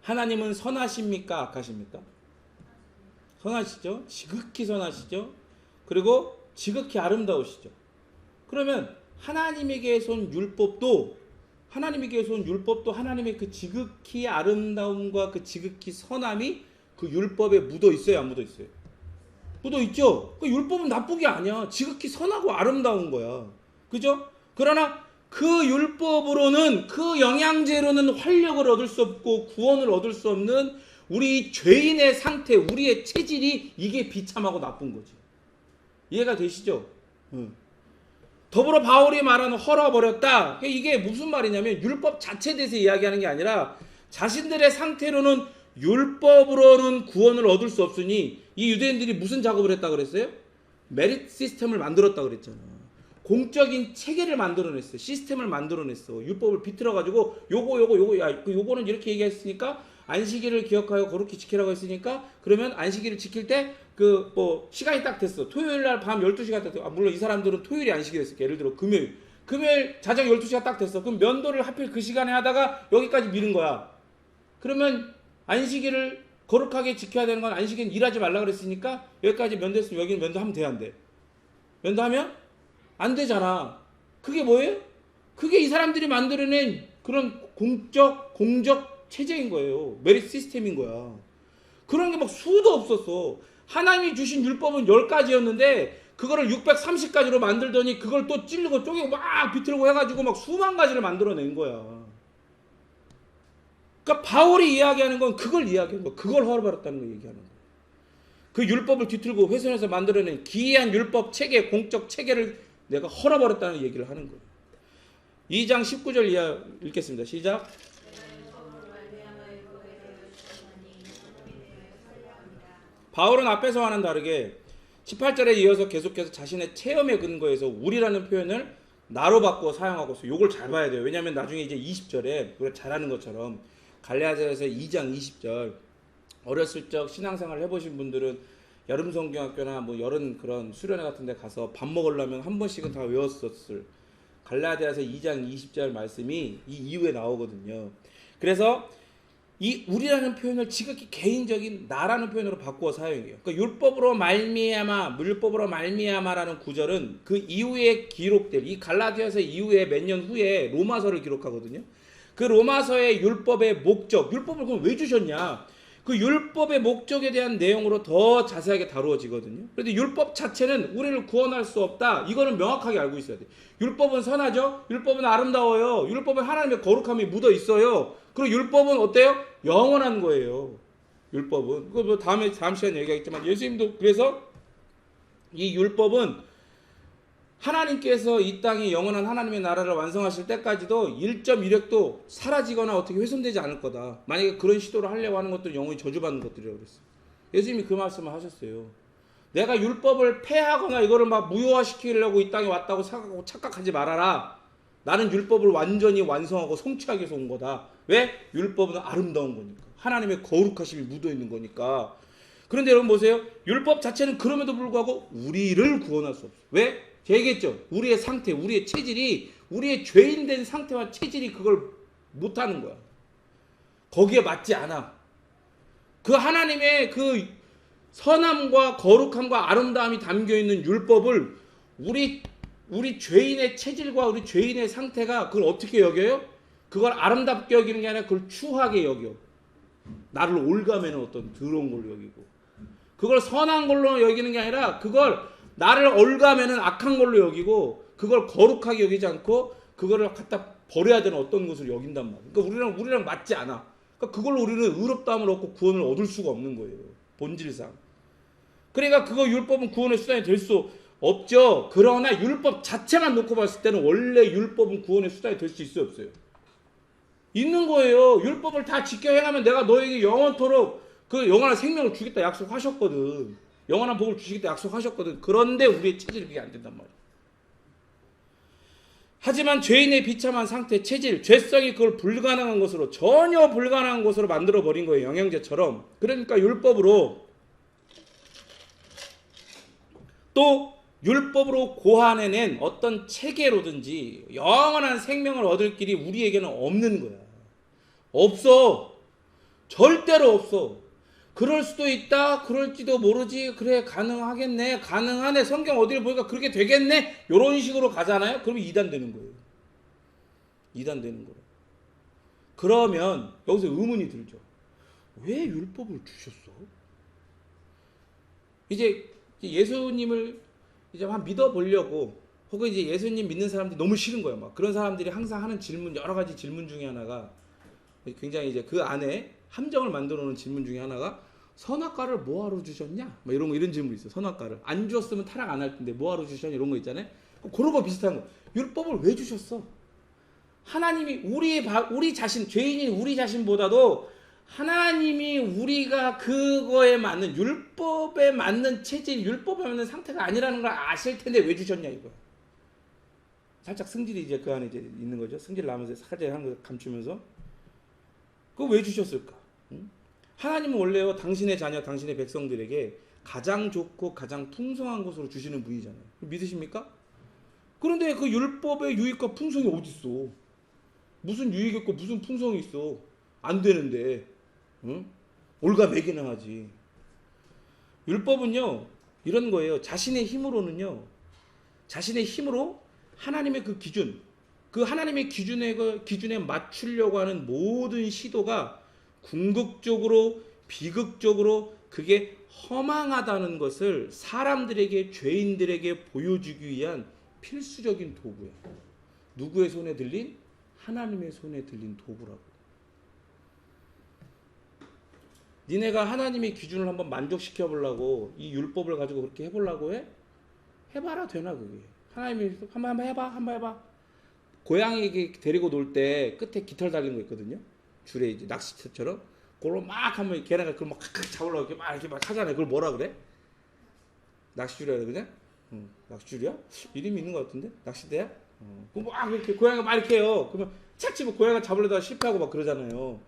하나님은 선하십니까? 악하십니까? 선하시죠? 지극히 선하시죠? 그리고 지극히 아름다우시죠? 그러면 하나님에게서 온 율법도 하나님의 그 지극히 아름다움과 그 지극히 선함이 그 율법에 묻어 있어요, 안 묻어 있어요? 묻어 있죠? 그 율법은 나쁜 게 아니야. 지극히 선하고 아름다운 거야. 그죠? 그러나 그 율법으로는, 그 영양제로는 활력을 얻을 수 없고 구원을 얻을 수 없는 우리 죄인의 상태, 우리의 체질이 이게 비참하고 나쁜 거지. 이해가 되시죠? 더불어 바울이 말하는 헐어버렸다. 이게 무슨 말이냐면 율법 자체에 대해서 이야기하는 게 아니라 자신들의 상태로는 율법으로는 구원을 얻을 수 없으니 이 유대인들이 무슨 작업을 했다 그랬어요? 메리트 시스템을 만들었다 그랬잖아. 공적인 체계를 만들어냈어. 시스템을 만들어냈어. 율법을 비틀어가지고 요거는 이렇게 얘기했으니까 안식일을 기억하여 거룩히 지키라고 했으니까 그러면 안식일을 지킬 때 시간이 딱 됐어. 토요일 날 밤 12시가 딱 됐어. 물론 이 사람들은 토요일이 안식일 했을게. 예를 들어 금요일 자정 12시가 딱 됐어. 그럼 면도를 하필 그 시간에 하다가 여기까지 미룬 거야. 그러면 안식일을 거룩하게 지켜야 되는 건 안식일은 일하지 말라 그랬으니까 여기까지 면도했으면 여기는 면도하면 돼, 안 돼? 면도하면 안 되잖아. 그게 뭐예요? 그게 이 사람들이 만들어낸 그런 공적 체제인 거예요. 메리트 시스템인 거야. 그런 게 막 수도 없었어. 하나님이 주신 율법은 10가지였는데 그거를 630가지로 만들더니 그걸 또 찌르고 쪼개고 막 비틀고 해가지고 막 수만 가지를 만들어낸 거야. 그러니까 바울이 이야기하는 건 그걸 이야기하는 거야. 그걸 헐어버렸다는 걸 얘기하는 거야. 그 율법을 뒤틀고 훼손해서 만들어낸 기이한 율법 체계, 공적 체계를 내가 헐어버렸다는 얘기를 하는 거예요. 2장 19절 읽겠습니다. 시작. 바울은 앞에서와는 다르게 18절에 이어서 계속해서 자신의 체험의 근거에서 우리라는 표현을 나로 바꿔 사용하고 있어요. 요걸 잘 봐야 돼요. 왜냐하면 나중에 이제 20절에 우리가 잘하는 것처럼 갈라디아서 2장 20절 어렸을 적 신앙생활 해보신 분들은 여름 성경학교나 여름 그런 수련회 같은 데 가서 밥 먹으려면 한 번씩은 다 외웠었을 갈라디아서 2장 20절 말씀이 이 이후에 나오거든요. 그래서 이 우리라는 표현을 지극히 개인적인 나라는 표현으로 바꾸어 사용해요. 그러니까 율법으로 말미암아라는 구절은 그 이후에 기록될 이 갈라디아서 이후에 몇 년 후에 로마서를 기록하거든요. 그 로마서의 율법의 목적, 율법을 그럼 왜 주셨냐? 그 율법의 목적에 대한 내용으로 더 자세하게 다루어지거든요. 그런데 율법 자체는 우리를 구원할 수 없다. 이거는 명확하게 알고 있어야 돼. 율법은 선하죠. 율법은 아름다워요. 율법은 하나님의 거룩함이 묻어 있어요. 그리고 율법은 어때요? 영원한 거예요. 율법은. 그거 다음 시간에 얘기하겠지만 예수님도 그래서 이 율법은 하나님께서 이 땅에 영원한 하나님의 나라를 완성하실 때까지도 1.1획도 사라지거나 어떻게 훼손되지 않을 거다. 만약에 그런 시도를 하려고 하는 것들은 영원히 저주받는 것들이라고 그랬어요. 예수님이 그 말씀을 하셨어요. 내가 율법을 폐하거나 이거를 막 무효화시키려고 이 땅에 왔다고 생각하고 착각하지 말아라. 나는 율법을 완전히 완성하고 성취하기 위해서 온 거다. 왜? 율법은 아름다운 거니까. 하나님의 거룩하심이 묻어있는 거니까. 그런데 여러분 보세요. 율법 자체는 그럼에도 불구하고 우리를 구원할 수 없어요. 왜? 제가 얘기했죠. 우리의 상태, 우리의 체질이, 우리의 죄인된 상태와 체질이 그걸 못하는 거야. 거기에 맞지 않아. 그 하나님의 그 선함과 거룩함과 아름다움이 담겨있는 율법을 우리 죄인의 체질과 우리 죄인의 상태가 그걸 어떻게 여겨요? 그걸 아름답게 여기는 게 아니라 그걸 추하게 여겨. 나를 올가매는 어떤 더러운 걸로 여기고, 그걸 선한 걸로 여기는 게 아니라 그걸 나를 올가매는 악한 걸로 여기고, 그걸 거룩하게 여기지 않고 그거를 갖다 버려야 되는 어떤 것을 여긴단 말이에요. 그러니까 우리랑 맞지 않아. 그러니까 그걸로 우리는 의롭다함을 얻고 구원을 얻을 수가 없는 거예요. 본질상. 그러니까 그거 율법은 구원의 수단이 될 수 없죠. 그러나 율법 자체만 놓고 봤을 때는 원래 율법은 구원의 수단이 될 수 있어요, 없어요? 있는 거예요. 율법을 다 지켜 행하면 내가 너에게 영원토록 그 영원한 생명을 주겠다 약속하셨거든. 영원한 복을 주시겠다 약속하셨거든. 그런데 우리의 체질이 그게 안 된단 말이야. 하지만 죄인의 비참한 상태, 체질, 죄성이 그걸 불가능한 것으로, 전혀 불가능한 것으로 만들어버린 거예요. 영양제처럼. 그러니까 율법으로, 또 율법으로 고안해낸 어떤 체계로든지 영원한 생명을 얻을 길이 우리에게는 없는 거야. 없어. 절대로 없어. 그럴 수도 있다. 그럴지도 모르지. 그래, 가능하겠네. 가능하네. 성경 어디를 보니까 그렇게 되겠네. 이런 식으로 가잖아요. 그러면 이단되는 거예요. 이단되는 거예요. 그러면 여기서 의문이 들죠. 왜 율법을 주셨어? 이제 예수님을 이제 한 믿어보려고, 혹은 이제 예수님 믿는 사람들이 너무 싫은 거예요. 막 그런 사람들이 항상 하는 질문, 여러 가지 질문 중에 하나가, 굉장히 이제 그 안에 함정을 만들어 놓은 질문 중에 하나가, 선악과를 뭐하러 주셨냐? 뭐 이런 질문이 있어요. 선악과를 안 주었으면 타락 안 할 텐데 뭐하러 주셨냐? 이런 거 있잖아요. 그런 거 비슷한 거. 율법을 왜 주셨어? 하나님이 우리 자신, 죄인인 우리 자신보다도 하나님이 우리가 그거에 맞는, 율법에 맞는 체질, 율법에 맞는 상태가 아니라는 걸 아실 텐데 왜 주셨냐 이거야. 살짝 승질이 이제 그 안에 이제 있는 거죠. 승질 나면서 살짝 한 거 감추면서. 그거 왜 주셨을까? 응? 하나님은 원래요, 당신의 자녀, 당신의 백성들에게 가장 좋고 가장 풍성한 것으로 주시는 분이잖아요. 믿으십니까? 그런데 그 율법의 유익과 풍성이 어디 있어? 무슨 유익이 있고 무슨 풍성이 있어? 안 되는데, 응? 올가매기나 하지. 율법은요 이런 거예요. 자신의 힘으로는요, 자신의 힘으로 하나님의 그 기준, 그 하나님의 기준에 맞추려고 하는 모든 시도가 궁극적으로, 비극적으로 그게 허망하다는 것을 사람들에게, 죄인들에게 보여주기 위한 필수적인 도구예요. 누구의 손에 들린? 하나님의 손에 들린 도구라고. 니네가 하나님의 기준을 한번 만족시켜 보려고 이 율법을 가지고 그렇게 해보려고 해? 해봐라 되나 그게? 하나님이 한번 해봐. 고양이 데리고 놀 때 끝에 깃털 달린 거 있거든요. 줄에 이제 낚시처럼. 그걸로 막 하면 걔네가 그걸 막 칵칵 잡으려고 이렇게 막 하잖아요. 그걸 뭐라 그래? 낚시줄이야 그냥? 낚시줄이야? 이름이 있는 것 같은데? 낚시대야? 그럼 막 이렇게 고양이가 막 이렇게 해요. 그러면 착 집어 고양이가 잡으려다가 실패하고 막 그러잖아요.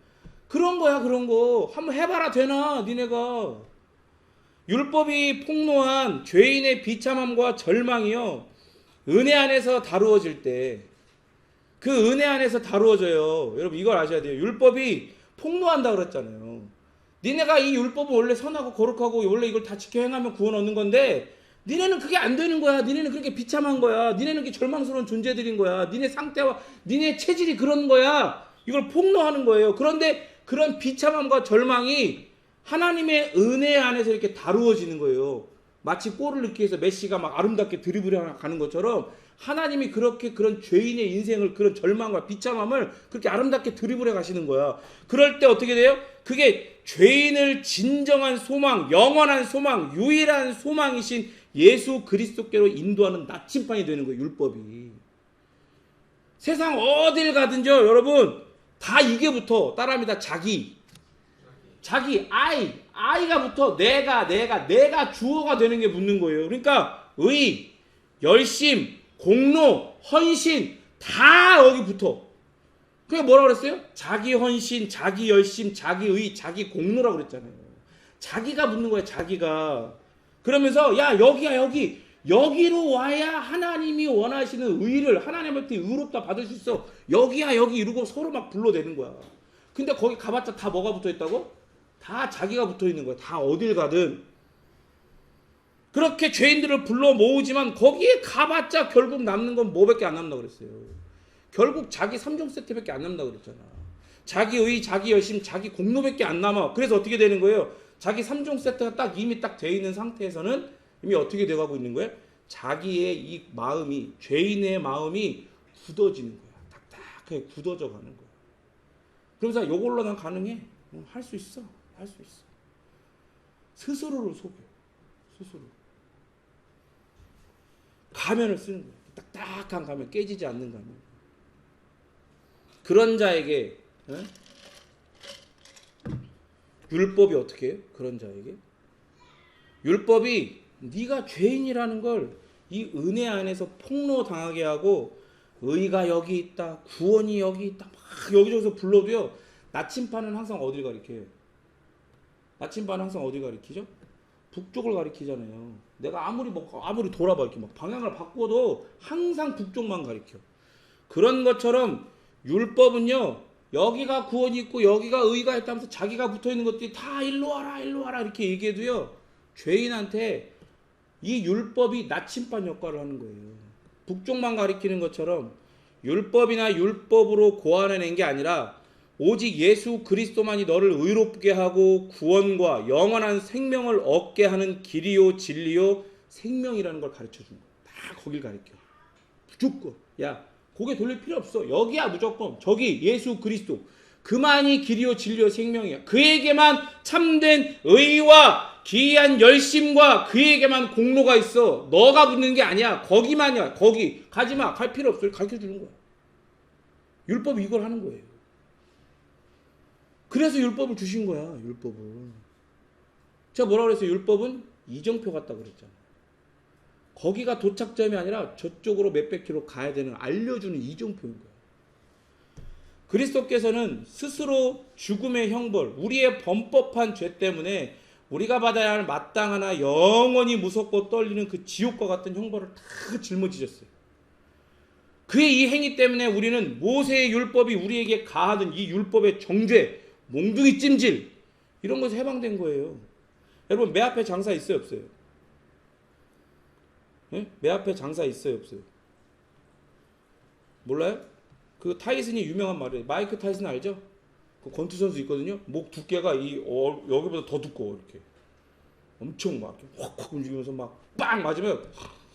그런 거야, 그런 거. 한번 해봐라 되나, 니네가. 율법이 폭로한 죄인의 비참함과 절망이요, 은혜 안에서 다루어질 때, 그 은혜 안에서 다루어져요. 여러분 이걸 아셔야 돼요. 율법이 폭로한다 그랬잖아요. 니네가 이 율법은 원래 선하고 거룩하고 원래 이걸 다 지켜 행하면 구원 얻는 건데, 니네는 그게 안 되는 거야. 니네는 그렇게 비참한 거야. 니네는 그게 절망스러운 존재들인 거야. 니네 상태와 니네 체질이 그런 거야. 이걸 폭로하는 거예요. 그런데 그런 비참함과 절망이 하나님의 은혜 안에서 이렇게 다루어지는 거예요. 마치 골을 넣기 위해서 메시가 막 아름답게 드리블해 가는 것처럼 하나님이 그렇게 그런 죄인의 인생을, 그런 절망과 비참함을 그렇게 아름답게 드리블해 가시는 거야. 그럴 때 어떻게 돼요? 그게 죄인을 진정한 소망, 영원한 소망, 유일한 소망이신 예수 그리스도께로 인도하는 나침반이 되는 거예요. 율법이. 세상 어딜 가든죠, 여러분 다 이게 붙어. 따라합니다. 자기, I I가 붙어. 내가 주어가 되는 게 붙는 거예요. 그러니까 의, 열심, 공로, 헌신 다 여기 붙어. 그게 뭐라고 그랬어요? 자기 헌신, 자기 열심, 자기 의, 자기 공로라고 그랬잖아요. 자기가 붙는 거야, 자기가. 그러면서 야, 여기야, 여기로 와야 하나님이 원하시는 의를 하나님한테 의롭다 받을 수 있어. 여기야, 여기 이러고 서로 막 불러대는 거야. 근데 거기 가봤자 다 뭐가 붙어 있다고? 다 자기가 붙어 있는 거야. 다 어딜 가든. 그렇게 죄인들을 불러 모으지만 거기에 가봤자 결국 남는 건 뭐밖에 안 남는다고 그랬어요. 결국 자기 3종 세트밖에 안 남는다고 그랬잖아. 자기 의, 자기 열심, 자기 공로밖에 안 남아. 그래서 어떻게 되는 거예요? 자기 3종 세트가 딱 이미 딱 돼 있는 상태에서는 이미 어떻게 돼가고 있는 거예요? 자기의 이 마음이, 죄인의 마음이 굳어지는 거야. 딱딱하게 굳어져 가는 거야. 그러면서 요걸로 난 가능해. 할 수 있어. 할 수 있어. 스스로를 속여. 스스로. 가면을 쓰는 거야. 딱딱한 가면, 깨지지 않는 가면. 그런 자에게 율법이 어떻게 해요? 그런 자에게 율법이 네가 죄인이라는 걸 이 은혜 안에서 폭로당하게 하고 의가 여기 있다, 구원이 여기 있다 막 여기저기서 불러도요. 나침반은 항상 어딜 가리켜요? 나침반은 항상 어딜 가리키죠? 북쪽을 가리키잖아요. 내가 아무리 돌아봐 이렇게 막 방향을 바꿔도 항상 북쪽만 가리켜. 그런 것처럼 율법은요. 여기가 구원이 있고 여기가 의가 있다면서 자기가 붙어있는 것들이 다 일로 와라 이렇게 얘기해도요. 죄인한테 이 율법이 나침반 역할을 하는 거예요. 북쪽만 가리키는 것처럼 율법이나 율법으로 고안해낸 게 아니라 오직 예수 그리스도만이 너를 의롭게 하고 구원과 영원한 생명을 얻게 하는 길이요 진리요 생명이라는 걸 가르쳐 준 거야. 다 거길 가르쳐. 무조건. 야, 고개 돌릴 필요 없어. 여기야 무조건. 저기 예수 그리스도. 그만이 길이요 진리요 생명이야. 그에게만 참된 의와 기이한 열심과 그에게만 공로가 있어. 너가 붙는 게 아니야. 거기만이야. 거기. 가지마. 갈 필요 없어. 가르쳐 주는 거야. 율법이 이걸 하는 거예요. 그래서 율법을 주신 거야. 율법을. 제가 뭐라고 그랬어요? 율법은 이정표 같다고 그랬잖아. 거기가 도착점이 아니라 저쪽으로 몇백 킬로 가야 되는 알려주는 이정표인 거야. 그리스도께서는 스스로 죽음의 형벌, 우리의 범법한 죄 때문에 우리가 받아야 할 마땅하나 영원히 무섭고 떨리는 그 지옥과 같은 형벌을 다 짊어지셨어요. 그의 이 행위 때문에 우리는 모세의 율법이 우리에게 가하던 이 율법의 정죄, 몽둥이 찜질 이런 것에 해방된 거예요. 여러분 매 앞에 장사 있어요 없어요? 네? 매 앞에 장사 있어요 없어요? 몰라요? 그 타이슨이 유명한 말이에요. 마이크 타이슨 알죠? 그 권투 선수 있거든요. 목 두께가 여기보다 더 두꺼워 이렇게. 엄청 막 확 움직이면서 막 빵 맞으면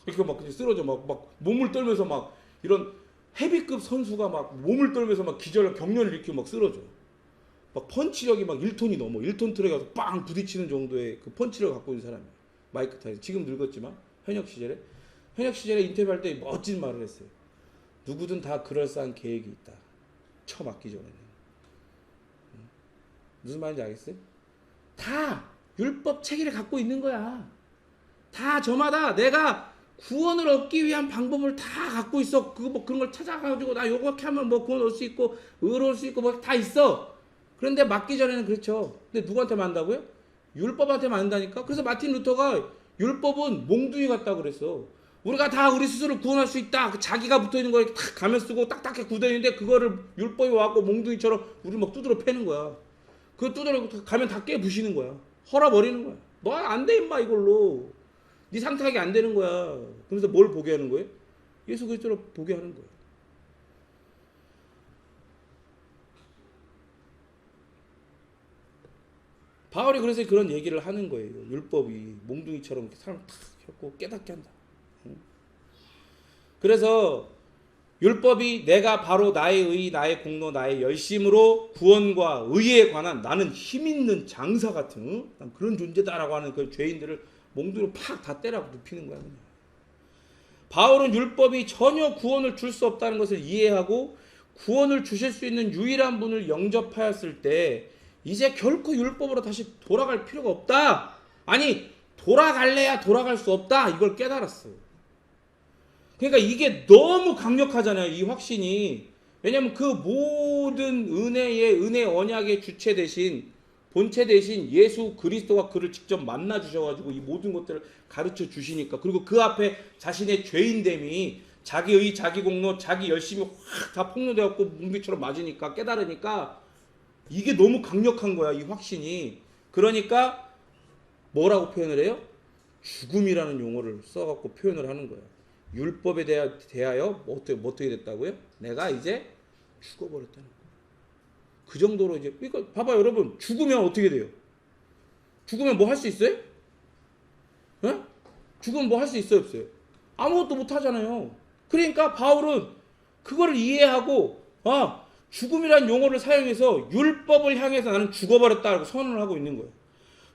이렇게 막 쓰러져 막 몸을 떨면서 막 이런 헤비급 선수가 막 몸을 떨면서 막 기절 경련을 일으키고 막 쓰러져. 막 펀치력이 막 1톤이 넘어. 1톤 트랙에 가서 빵 부딪히는 정도의 그 펀치력을 갖고 있는 사람이에요. 마이크 타이슨. 지금 늙었지만 현역 시절에 인터뷰할 때 멋진 말을 했어요. 누구든 다 그럴싸한 계획이 있다. 처맞기 전에는. 무슨 말인지 알겠어요? 다 율법 체계를 갖고 있는 거야. 다 저마다 내가 구원을 얻기 위한 방법을 다 갖고 있어. 그런 걸 찾아가지고 나 요렇게 하면 뭐 구원 얻을 수 있고 의로울 수 있고 뭐 다 있어. 그런데 맞기 전에는 그렇죠. 근데 누구한테 맞는다고요? 율법한테 맞는다니까. 그래서 마틴 루터가 율법은 몽둥이 같다고 그랬어. 우리가 다 우리 스스로 구원할 수 있다. 자기가 붙어있는 거에 탁 가면 쓰고 딱딱하게 굳어있는데 그거를 율법이 와갖고 몽둥이처럼 우리 막 두드려 패는 거야. 그거 두드려 가면 다 깨부시는 거야. 헐어버리는 거야. 너 안 돼 임마 이걸로. 네 상태하게 안 되는 거야. 그래서 뭘 보게 하는 거예요? 예수 그리스도로 보게 하는 거예요. 바울이 그래서 그런 얘기를 하는 거예요. 율법이 몽둥이처럼 사람 탁 혀고 깨닫게 한다. 그래서 율법이 내가 바로 나의 의, 나의 공로, 나의 열심으로 구원과 의에 관한 나는 힘있는 장사 같은 난 그런 존재다라고 하는 그 죄인들을 몽둥이로 팍 다 때라고 눕히는 거야. 그냥. 바울은 율법이 전혀 구원을 줄 수 없다는 것을 이해하고 구원을 주실 수 있는 유일한 분을 영접하였을 때 이제 결코 율법으로 다시 돌아갈 필요가 없다. 아니 돌아갈래야 돌아갈 수 없다. 이걸 깨달았어요. 그러니까 이게 너무 강력하잖아요. 이 확신이. 왜냐하면 그 모든 은혜 언약의 주체 대신 본체 대신 예수 그리스도가 그를 직접 만나 주셔가지고 이 모든 것들을 가르쳐 주시니까, 그리고 그 앞에 자신의 죄인됨이 자기 의, 자기 공로, 자기 열심이 확 다 폭로되었고 문비처럼 맞으니까 깨달으니까 이게 너무 강력한 거야, 이 확신이. 그러니까 뭐라고 표현을 해요? 죽음이라는 용어를 써갖고 표현을 하는 거야. 율법에 대하여 어떻게 됐다고요? 내가 이제 죽어버렸다는 거야. 그 정도로 이제, 그러니까 봐봐 여러분, 죽으면 어떻게 돼요? 죽으면 뭐 할 수 있어요? 에? 죽으면 뭐 할 수 있어요, 없어요? 아무것도 못 하잖아요. 그러니까 바울은 그거를 이해하고 죽음이란 용어를 사용해서 율법을 향해서 나는 죽어버렸다고 선언을 하고 있는 거예요.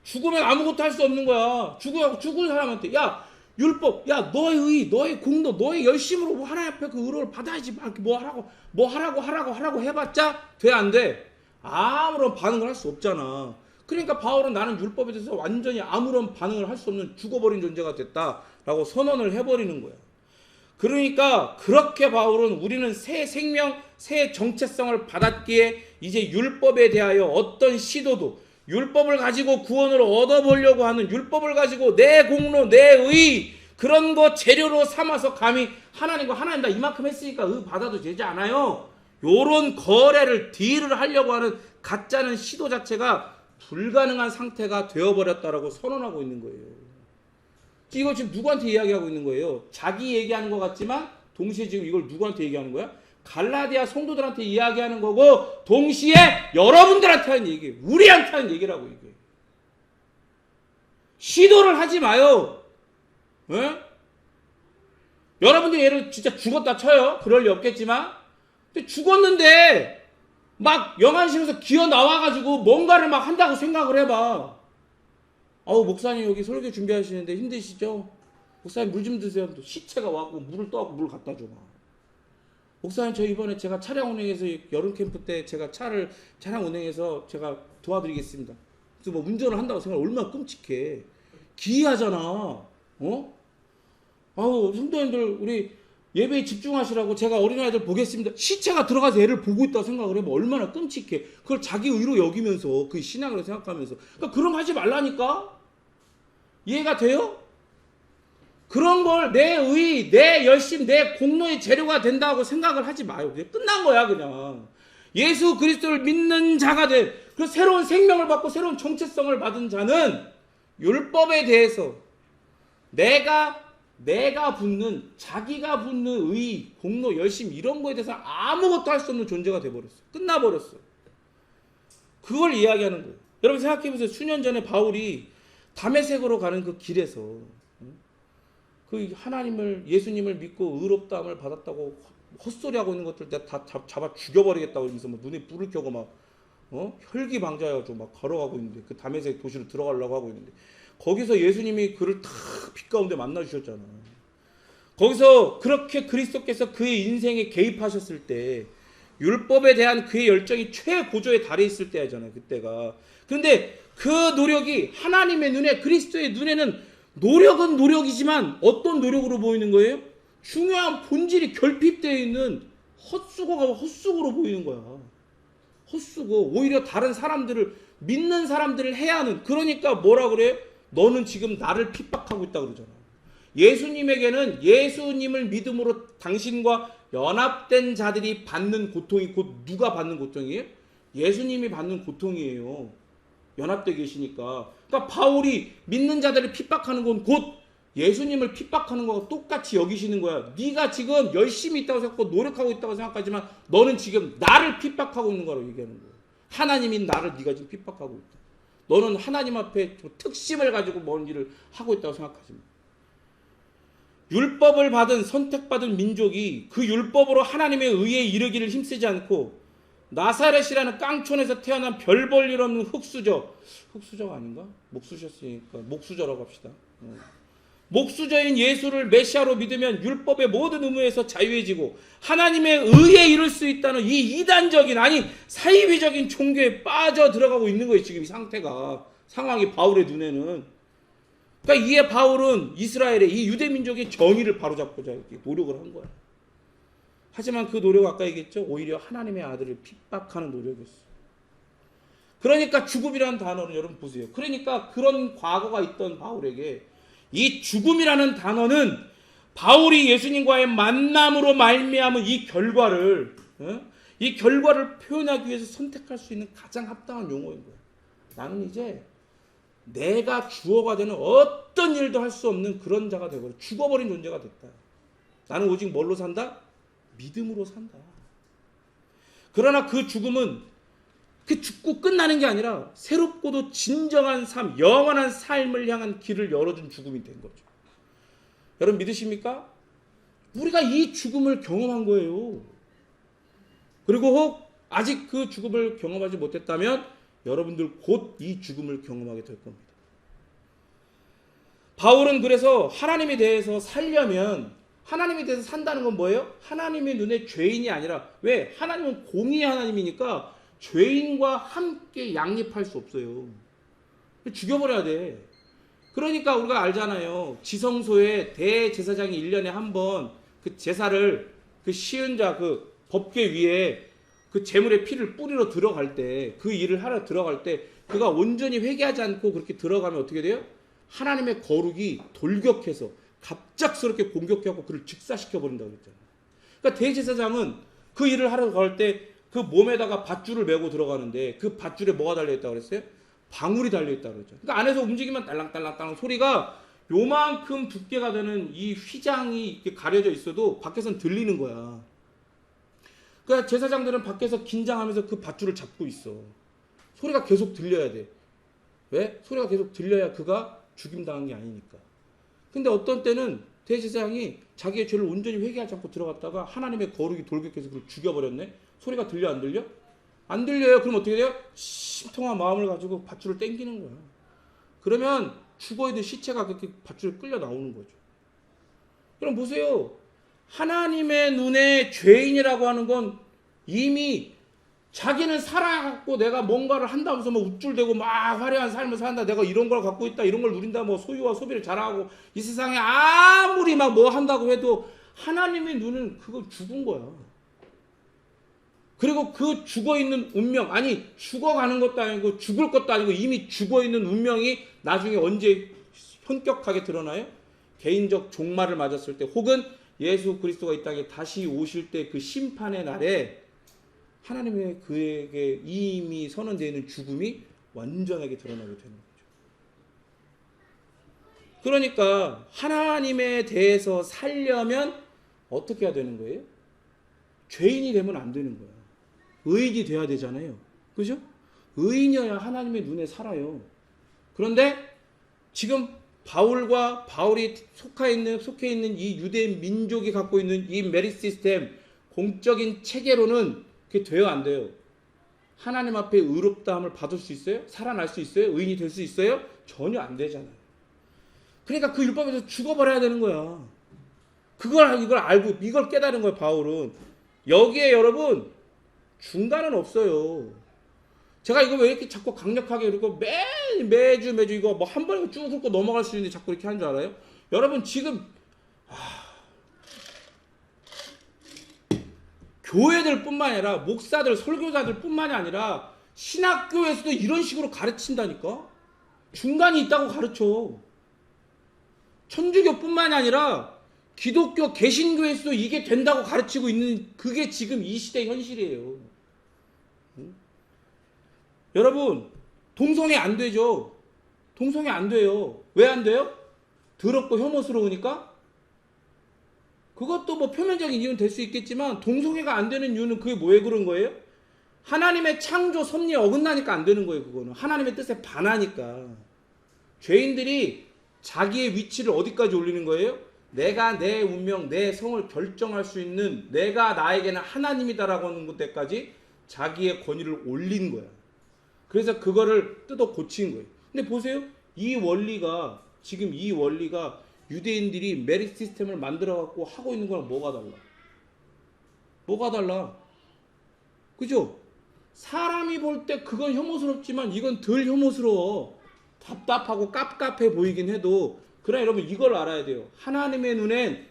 죽으면 아무것도 할 수 없는 거야. 죽은 사람한테 야 율법, 야 너의 의, 너의 공로, 너의 열심으로 하나님 앞에 그 의로를 받아야지. 뭐 하라고 해봤자 돼, 안 돼? 아무런 반응을 할 수 없잖아. 그러니까 바울은 나는 율법에 대해서 완전히 아무런 반응을 할 수 없는 죽어버린 존재가 됐다라고 선언을 해버리는 거야. 그러니까 그렇게 바울은 우리는 새 생명, 새 정체성을 받았기에 이제 율법에 대하여 어떤 시도도, 율법을 가지고 구원을 얻어보려고 하는, 율법을 가지고 내 공로, 내 의, 그런 거 재료로 삼아서 감히 하나님 나 이만큼 했으니까 의 받아도 되지 않아요? 요런 거래를, 딜을 하려고 하는 가짜는 시도 자체가 불가능한 상태가 되어버렸다라고 선언하고 있는 거예요. 이거 지금 누구한테 이야기하고 있는 거예요? 자기 얘기하는 것 같지만 동시에 지금 이걸 누구한테 얘기하는 거야? 갈라디아 성도들한테 이야기하는 거고, 동시에 여러분들한테 하는 얘기예요. 우리한테 하는 얘기라고 이게. 시도를 하지 마요. 에? 여러분들 예를 진짜 죽었다 쳐요. 그럴 리 없겠지만, 근데 죽었는데 막 영안실에서 기어 나와가지고 뭔가를 막 한다고 생각을 해봐. 목사님 여기 설교 준비하시는데 힘드시죠? 목사님 물 좀 드세요. 또 시체가 와갖고 물을 떠갖고 물 갖다 줘. 목사님 저 이번에 제가 차량 운행해서 여름 캠프 때 제가 차량 운행해서 제가 도와드리겠습니다. 그래서 뭐 운전을 한다고 생각, 얼마나 끔찍해. 기이하잖아. 성도님들 우리 예배에 집중하시라고 제가 어린아이들 보겠습니다. 시체가 들어가서 애를 보고 있다고 생각을 해봐. 얼마나 끔찍해. 그걸 자기 의로 여기면서 그 신앙으로 생각하면서, 그러니까 그런 거 하지 말라니까. 이해가 돼요? 그런 걸 내 의, 내 열심, 내 공로의 재료가 된다고 생각을 하지 마요. 그냥 끝난 거야 그냥. 예수 그리스도를 믿는 자가 된, 그 새로운 생명을 받고 새로운 정체성을 받은 자는 율법에 대해서 내가 붙는, 자기가 붙는 의, 공로, 열심 이런 거에 대해서 아무것도 할 수 없는 존재가 돼버렸어. 끝나버렸어. 그걸 이야기하는 거예요. 여러분 생각해보세요. 수년 전에 바울이 다메섹으로 가는 그 길에서 그 예수님을 믿고 의롭다함을 받았다고 헛소리하고 있는 것들 내가 다 잡아 죽여버리겠다고 하면서 뭐 눈에 불을 켜고 막 혈기방자해가지고 막 걸어가고 있는데, 그 다메섹 도시로 들어가려고 하고 있는데, 거기서 예수님이 그를 탁 빛 가운데 만나 주셨잖아. 거기서 그렇게 그리스도께서 그의 인생에 개입하셨을 때 율법에 대한 그의 열정이 최고조에 달해 있을 때잖아요, 그때가. 그런데 그 노력이 하나님의 눈에, 그리스도의 눈에는 노력은 노력이지만 어떤 노력으로 보이는 거예요? 중요한 본질이 결핍되어 있는 헛수고가 헛수고로 보이는 거야. 헛수고. 오히려 다른 사람들을, 믿는 사람들을 해야 하는. 그러니까 뭐라 그래요? 너는 지금 나를 핍박하고 있다 그러잖아. 예수님에게는 예수님을 믿음으로 당신과 연합된 자들이 받는 고통이 곧 누가 받는 고통이에요? 예수님이 받는 고통이에요. 연합되어 계시니까. 그러니까 바울이 믿는 자들을 핍박하는 건 곧 예수님을 핍박하는 거와 똑같이 여기시는 거야. 네가 지금 열심히 있다고 생각하고 노력하고 있다고 생각하지만 너는 지금 나를 핍박하고 있는 거라고 얘기하는 거야. 하나님인 나를 네가 지금 핍박하고 있다. 너는 하나님 앞에 특심을 가지고 뭔 일을 하고 있다고 생각하지 마. 율법을 받은, 선택받은 민족이 그 율법으로 하나님의 의에 이르기를 힘쓰지 않고 나사렛이라는 깡촌에서 태어난 별 볼 일 없는 흑수저 아닌가? 목수셨으니까 목수저라고 합시다. 목수저인 예수를 메시아로 믿으면 율법의 모든 의무에서 자유해지고 하나님의 의에 이룰 수 있다는 이 이단적인, 아니 사이비적인 종교에 빠져 들어가고 있는 거예요. 지금 이 상황이 바울의 눈에는. 그러니까 이에 바울은 이스라엘의 이 유대 민족의 정의를 바로잡고자 이렇게 노력을 한 거야. 하지만 그 노력, 아까 얘기했죠, 오히려 하나님의 아들을 핍박하는 노력이었어. 그러니까 죽음이라는 단어는 여러분 보세요. 그러니까 그런 과거가 있던 바울에게 이 죽음이라는 단어는 바울이 예수님과의 만남으로 말미암은 이 결과를 표현하기 위해서 선택할 수 있는 가장 합당한 용어인 거예요. 나는 이제 내가 주어가 되는 어떤 일도 할 수 없는 그런 자가 되버려, 죽어버린 존재가 됐다. 나는 오직 뭘로 산다? 믿음으로 산다. 그러나 그 죽음은 그 죽고 끝나는 게 아니라 새롭고도 진정한 삶, 영원한 삶을 향한 길을 열어준 죽음이 된 거죠. 여러분 믿으십니까? 우리가 이 죽음을 경험한 거예요. 그리고 혹 아직 그 죽음을 경험하지 못했다면 여러분들 곧 이 죽음을 경험하게 될 겁니다. 바울은 그래서 하나님에 대해서 살려면, 하나님에 대해서 산다는 건 뭐예요? 하나님의 눈에 죄인이 아니라, 왜? 하나님은 공의의 하나님이니까 죄인과 함께 양립할 수 없어요. 죽여버려야 돼. 그러니까 우리가 알잖아요. 지성소에 대제사장이 1년에 한 번 그 제사를, 그 시은자 그 법궤 위에 그 제물의 피를 뿌리러 들어갈 때, 그 일을 하러 들어갈 때 그가 온전히 회개하지 않고 그렇게 들어가면 어떻게 돼요? 하나님의 거룩이 돌격해서 갑작스럽게 공격하고 그를 직사시켜 버린다고 했잖아요. 그러니까 대제사장은 그 일을 하러 갈 때 그 몸에다가 밧줄을 메고 들어가는데 그 밧줄에 뭐가 달려있다고 그랬어요? 방울이 달려있다고 그랬죠. 그러니까 안에서 움직이면 딸랑딸랑딸랑 소리가 요만큼 두께가 되는 이 휘장이 이렇게 가려져 있어도 밖에서는 들리는 거야. 그러니까 제사장들은 밖에서 긴장하면서 그 밧줄을 잡고 있어. 소리가 계속 들려야 돼. 왜? 소리가 계속 들려야 그가 죽임당한 게 아니니까. 근데 어떤 때는 대제사장이 자기의 죄를 온전히 회개하지 않고 들어갔다가 하나님의 거룩이 돌격해서 그를 죽여버렸네. 소리가 들려 안 들려? 안 들려요. 그럼 어떻게 돼요? 심통한 마음을 가지고 밧줄을 당기는 거야. 그러면 죽어있는 시체가 그렇게 밧줄에 끌려 나오는 거죠. 그럼 보세요. 하나님의 눈에 죄인이라고 하는 건 이미 자기는 살아갖고 내가 뭔가를 한다면서 뭐 우쭐대고 막 화려한 삶을 산다, 내가 이런 걸 갖고 있다, 이런 걸 누린다, 뭐 소유와 소비를 잘하고 이 세상에 아무리 막 뭐 한다고 해도 하나님의 눈은 그거 죽은 거야. 그리고 그 죽어있는 운명, 아니 죽어가는 것도 아니고 죽을 것도 아니고 이미 죽어있는 운명이 나중에 언제 현격하게 드러나요? 개인적 종말을 맞았을 때, 혹은 예수 그리스도가 이 땅에 다시 오실 때 그 심판의 날에 하나님의 그에게 이미 선언되어 있는 죽음이 완전하게 드러나게 되는 거죠. 그러니까 하나님에 대해서 살려면 어떻게 해야 되는 거예요? 죄인이 되면 안 되는 거야. 의인이 돼야 되잖아요. 그죠? 의인이어야 하나님의 눈에 살아요. 그런데 지금 바울이 속해 있는 이 유대 민족이 갖고 있는 이 메리 시스템, 공적인 체계로는 그게 돼요, 안 돼요? 하나님 앞에 의롭다함을 받을 수 있어요? 살아날 수 있어요? 의인이 될 수 있어요? 전혀 안 되잖아요. 그러니까 그 율법에서 죽어버려야 되는 거야. 이걸 알고 이걸 깨달은 거예요, 바울은. 여기에 여러분 중간은 없어요. 제가 이거 왜 이렇게 자꾸 강력하게, 그리고 매주 이거 뭐 한 번에 쭉 훑고 넘어갈 수 있는데 자꾸 이렇게 하는 줄 알아요? 여러분 지금 교회들 뿐만 아니라 목사들, 설교자들 뿐만이 아니라 신학교에서도 이런 식으로 가르친다니까? 중간이 있다고 가르쳐. 천주교 뿐만이 아니라 기독교 개신교에서도 이게 된다고 가르치고 있는, 그게 지금 이 시대의 현실이에요. 여러분 동성애 안 되죠? 동성애 안 돼요. 왜 안 돼요? 더럽고 혐오스러우니까? 그것도 뭐 표면적인 이유는 될 수 있겠지만 동성애가 안 되는 이유는 그게 왜 그런 거예요? 하나님의 창조 섭리에 어긋나니까 안 되는 거예요. 그거는 하나님의 뜻에 반하니까. 죄인들이 자기의 위치를 어디까지 올리는 거예요? 내가 내 운명, 내 성을 결정할 수 있는, 내가 나에게는 하나님이다라고 하는 데까지 자기의 권위를 올린 거야. 그래서 그거를 뜯어 고친 거예요. 근데 보세요. 이 원리가 유대인들이 메rit 시스템을 만들어 갖고 하고 있는 거랑 뭐가 달라? 뭐가 달라? 그죠? 사람이 볼 때 그건 혐오스럽지만 이건 덜 혐오스러워. 답답하고 깝깝해 보이긴 해도, 그러나 여러분 이걸 알아야 돼요. 하나님의 눈엔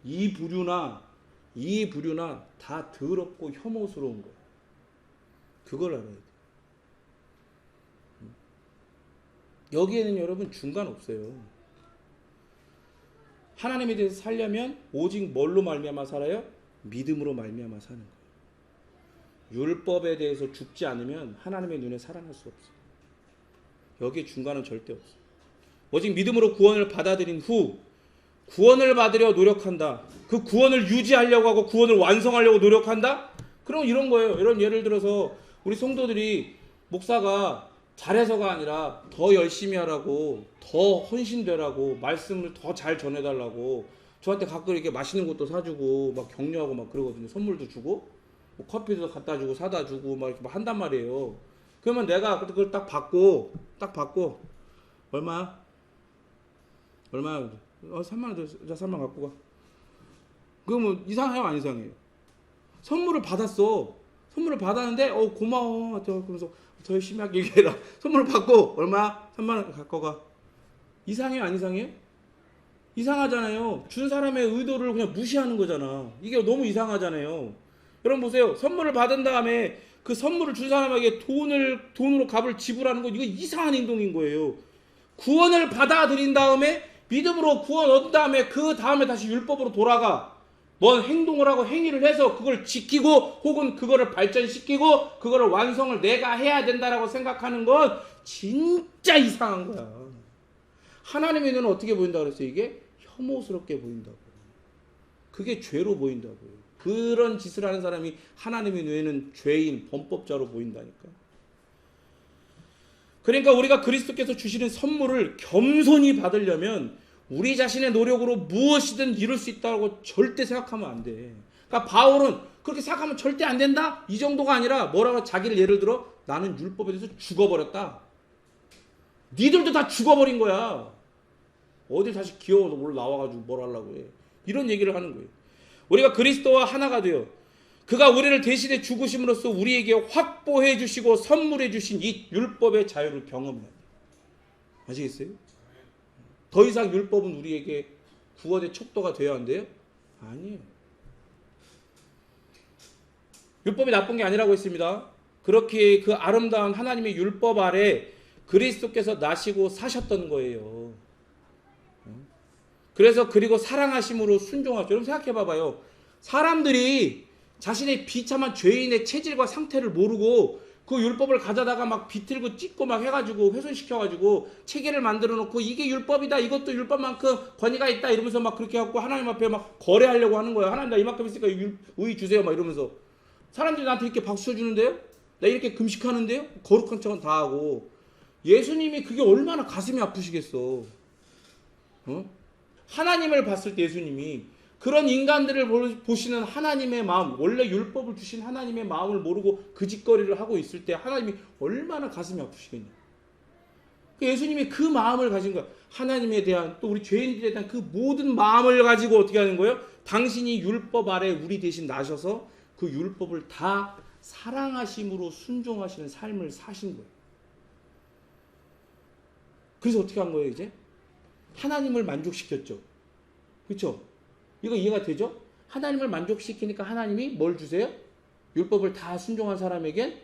이 부류나 다 더럽고 혐오스러운 거예요. 그걸 알아야 돼요. 여기에는 여러분 중간 없어요. 하나님에 대해서 살려면 오직 뭘로 말미암아 살아요? 믿음으로 말미암아 사는 거예요. 율법에 대해서 죽지 않으면 하나님의 눈에 살아날 수 없어요. 여기에 중간은 절대 없어요. 오직 믿음으로 구원을 받아들인 후 구원을 받으려 노력한다. 그 구원을 유지하려고 하고 구원을 완성하려고 노력한다? 그럼 이런 거예요. 이런 예를 들어서 우리 성도들이 목사가 잘해서가 아니라 더 열심히 하라고, 더 헌신되라고, 말씀을 더 잘 전해달라고 저한테 가끔 이렇게 맛있는 것도 사주고 막 격려하고 막 그러거든요. 선물도 주고 뭐 커피도 갖다 주고 사다 주고 막 이렇게 막 한단 말이에요. 그러면 내가 그걸 딱 받고 얼마야? 3만 원 더, 자 3만 갖고 가. 그러면 이상해요, 안 이상해요? 선물을 받았어. 선물을 받았는데 고마워. 그러면서 더 열심히 하게 얘기해라. 선물을 받고 얼마야? 3만 원 갖고 가. 이상해요, 안 이상해요? 이상하잖아요. 준 사람의 의도를 그냥 무시하는 거잖아. 이게 너무 이상하잖아요. 여러분 보세요. 선물을 받은 다음에 그 선물을 준 사람에게 돈으로 값을 지불하는 거, 이거 이상한 행동인 거예요. 구원을 받아들인 다음에 믿음으로 구원 얻은 다음에 그 다음에 다시 율법으로 돌아가 뭔 행동을 하고 행위를 해서 그걸 지키고 혹은 그거를 발전시키고 그거를 완성을 내가 해야 된다라고 생각하는 건 진짜 이상한 거야. 하나님의 눈은 어떻게 보인다고 그랬어요? 이게 혐오스럽게 보인다고. 그게 죄로 보인다고요. 그런 짓을 하는 사람이 하나님의 눈에는 죄인, 범법자로 보인다니까. 그러니까 우리가 그리스도께서 주시는 선물을 겸손히 받으려면 우리 자신의 노력으로 무엇이든 이룰 수 있다고 절대 생각하면 안 돼. 그러니까 바울은 그렇게 생각하면 절대 안 된다? 이 정도가 아니라 뭐라고 자기를 예를 들어 나는 율법에 대해서 죽어버렸다. 니들도 다 죽어버린 거야. 어디 다시 기어서 나와가지고 뭘 하려고 해. 이런 얘기를 하는 거예요. 우리가 그리스도와 하나가 되어 그가 우리를 대신해 죽으심으로써 우리에게 확보해 주시고 선물해 주신 이 율법의 자유를 경험해야 돼요. 아시겠어요? 더 이상 율법은 우리에게 구원의 척도가 되어야 한대요? 아니에요. 율법이 나쁜 게 아니라고 했습니다. 그렇게 그 아름다운 하나님의 율법 아래 그리스도께서 나시고 사셨던 거예요. 그래서 그리고 사랑하심으로 순종하죠. 여러분 생각해 봐봐요. 사람들이 자신의 비참한 죄인의 체질과 상태를 모르고 그 율법을 가져다가 막 비틀고 찢고 막 해가지고 훼손시켜가지고 체계를 만들어 놓고 이게 율법이다, 이것도 율법만큼 권위가 있다 이러면서 막 그렇게 해갖고 하나님 앞에 막 거래하려고 하는 거예요. 하나님 나 이만큼 있으니까 의 주세요 막 이러면서. 사람들이 나한테 이렇게 박수 쳐주는데요? 나 이렇게 금식하는데요? 거룩한 척은 다 하고. 예수님이 그게 얼마나 가슴이 아프시겠어. 하나님을 봤을 때 예수님이 그런 인간들을 보시는 하나님의 마음, 원래 율법을 주신 하나님의 마음을 모르고 그 짓거리를 하고 있을 때 하나님이 얼마나 가슴이 아프시겠냐. 예수님이 그 마음을 가진 거야. 하나님에 대한, 또 우리 죄인들에 대한 그 모든 마음을 가지고 어떻게 하는 거예요? 당신이 율법 아래 우리 대신 나셔서 그 율법을 다 사랑하심으로 순종하시는 삶을 사신 거예요. 그래서 어떻게 한 거예요 이제? 하나님을 만족시켰죠. 그렇죠? 이거 이해가 되죠? 하나님을 만족시키니까 하나님이 뭘 주세요? 율법을 다 순종한 사람에겐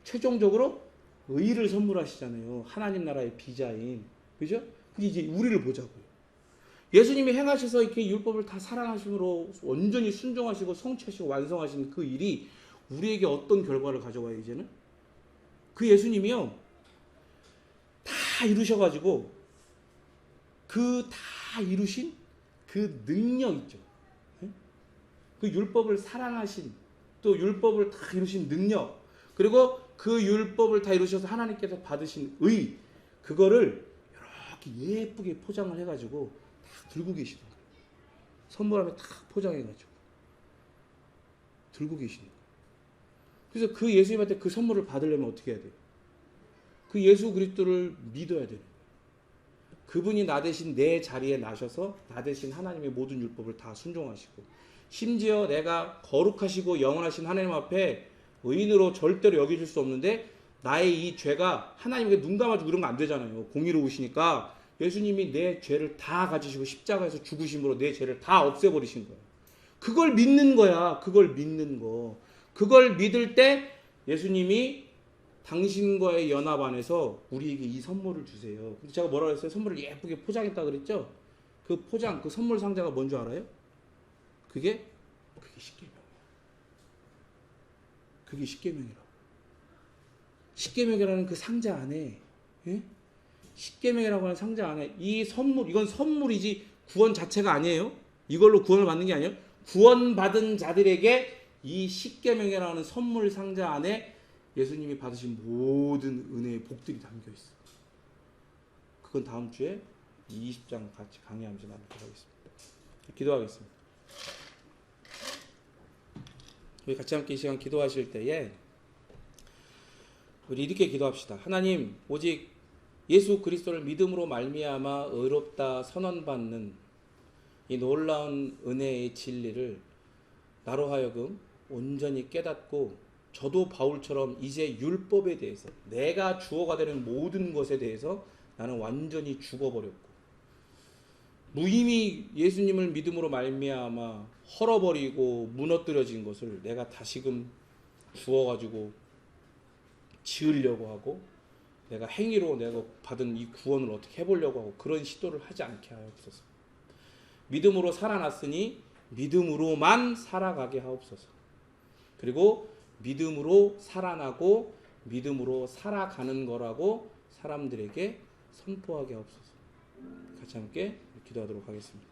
최종적으로 의를 선물하시잖아요. 하나님 나라의 비자인. 그죠? 근데 이제 우리를 보자고요. 예수님이 행하셔서 이렇게 율법을 다 사랑하심으로 온전히 순종하시고 성취하시고 완성하신 그 일이 우리에게 어떤 결과를 가져와요 이제는? 그 예수님이요. 다 이루셔가지고 그 다 이루신 그 능력 있죠. 그 율법을 사랑하신, 또 율법을 다 이루신 능력, 그리고 그 율법을 다 이루셔서 하나님께서 받으신 의, 그거를 이렇게 예쁘게 포장을 해가지고 딱 들고 계시는 거예요. 선물함에 딱 포장해가지고 들고 계시는 거예요. 그래서 그 예수님한테 그 선물을 받으려면 어떻게 해야 돼요? 그 예수 그리스도를 믿어야 되는 거예요. 그분이 나 대신 내 자리에 나셔서 나 대신 하나님의 모든 율법을 다 순종하시고, 심지어 내가 거룩하시고 영원하신 하나님 앞에 의인으로 절대로 여겨질 수 없는데 나의 이 죄가 하나님께 눈 감아주고 이런 거 안 되잖아요. 공의로우시니까 예수님이 내 죄를 다 가지시고 십자가에서 죽으심으로 내 죄를 다 없애버리신 거예요. 그걸 믿는 거야. 그걸 믿는 거. 그걸 믿을 때 예수님이 당신과의 연합 안에서 우리에게 이 선물을 주세요. 근데 제가 뭐라고 했어요? 선물을 예쁘게 포장했다 그랬죠? 그 포장, 그 선물 상자가 뭔 줄 알아요? 그게 십계명이에요. 그게 십계명이라고. 십계명이라는 그 상자 안에, 예? 십계명이라고 하는 상자 안에 이 선물, 이건 선물이지 구원 자체가 아니에요. 이걸로 구원을 받는 게 아니에요. 구원받은 자들에게 이 십계명이라는 선물 상자 안에 예수님이 받으신 모든 은혜의 복들이 담겨 있어. 그건 다음 주에 20장 같이 강의하면서 나누도록 하겠습니다. 기도하겠습니다. 우리 같이 함께 이 시간 기도하실 때에 우리 이렇게 기도합시다. 하나님, 오직 예수 그리스도를 믿음으로 말미암아 의롭다 선언받는 이 놀라운 은혜의 진리를 나로 하여금 온전히 깨닫고, 저도 바울처럼 이제 율법에 대해서, 내가 주어가 되는 모든 것에 대해서 나는 완전히 죽어버렸고, 무의미 예수님을 믿음으로 말미암아 헐어버리고 무너뜨려진 것을 내가 다시금 주어가지고 지으려고 하고, 내가 행위로 내가 받은 이 구원을 어떻게 해보려고 하고, 그런 시도를 하지 않게 하옵소서. 믿음으로 살아났으니 믿음으로만 살아가게 하옵소서. 그리고 믿음으로 살아나고 믿음으로 살아가는 거라고 사람들에게 선포하게 하옵소서. 같이 함께 기도하도록 하겠습니다.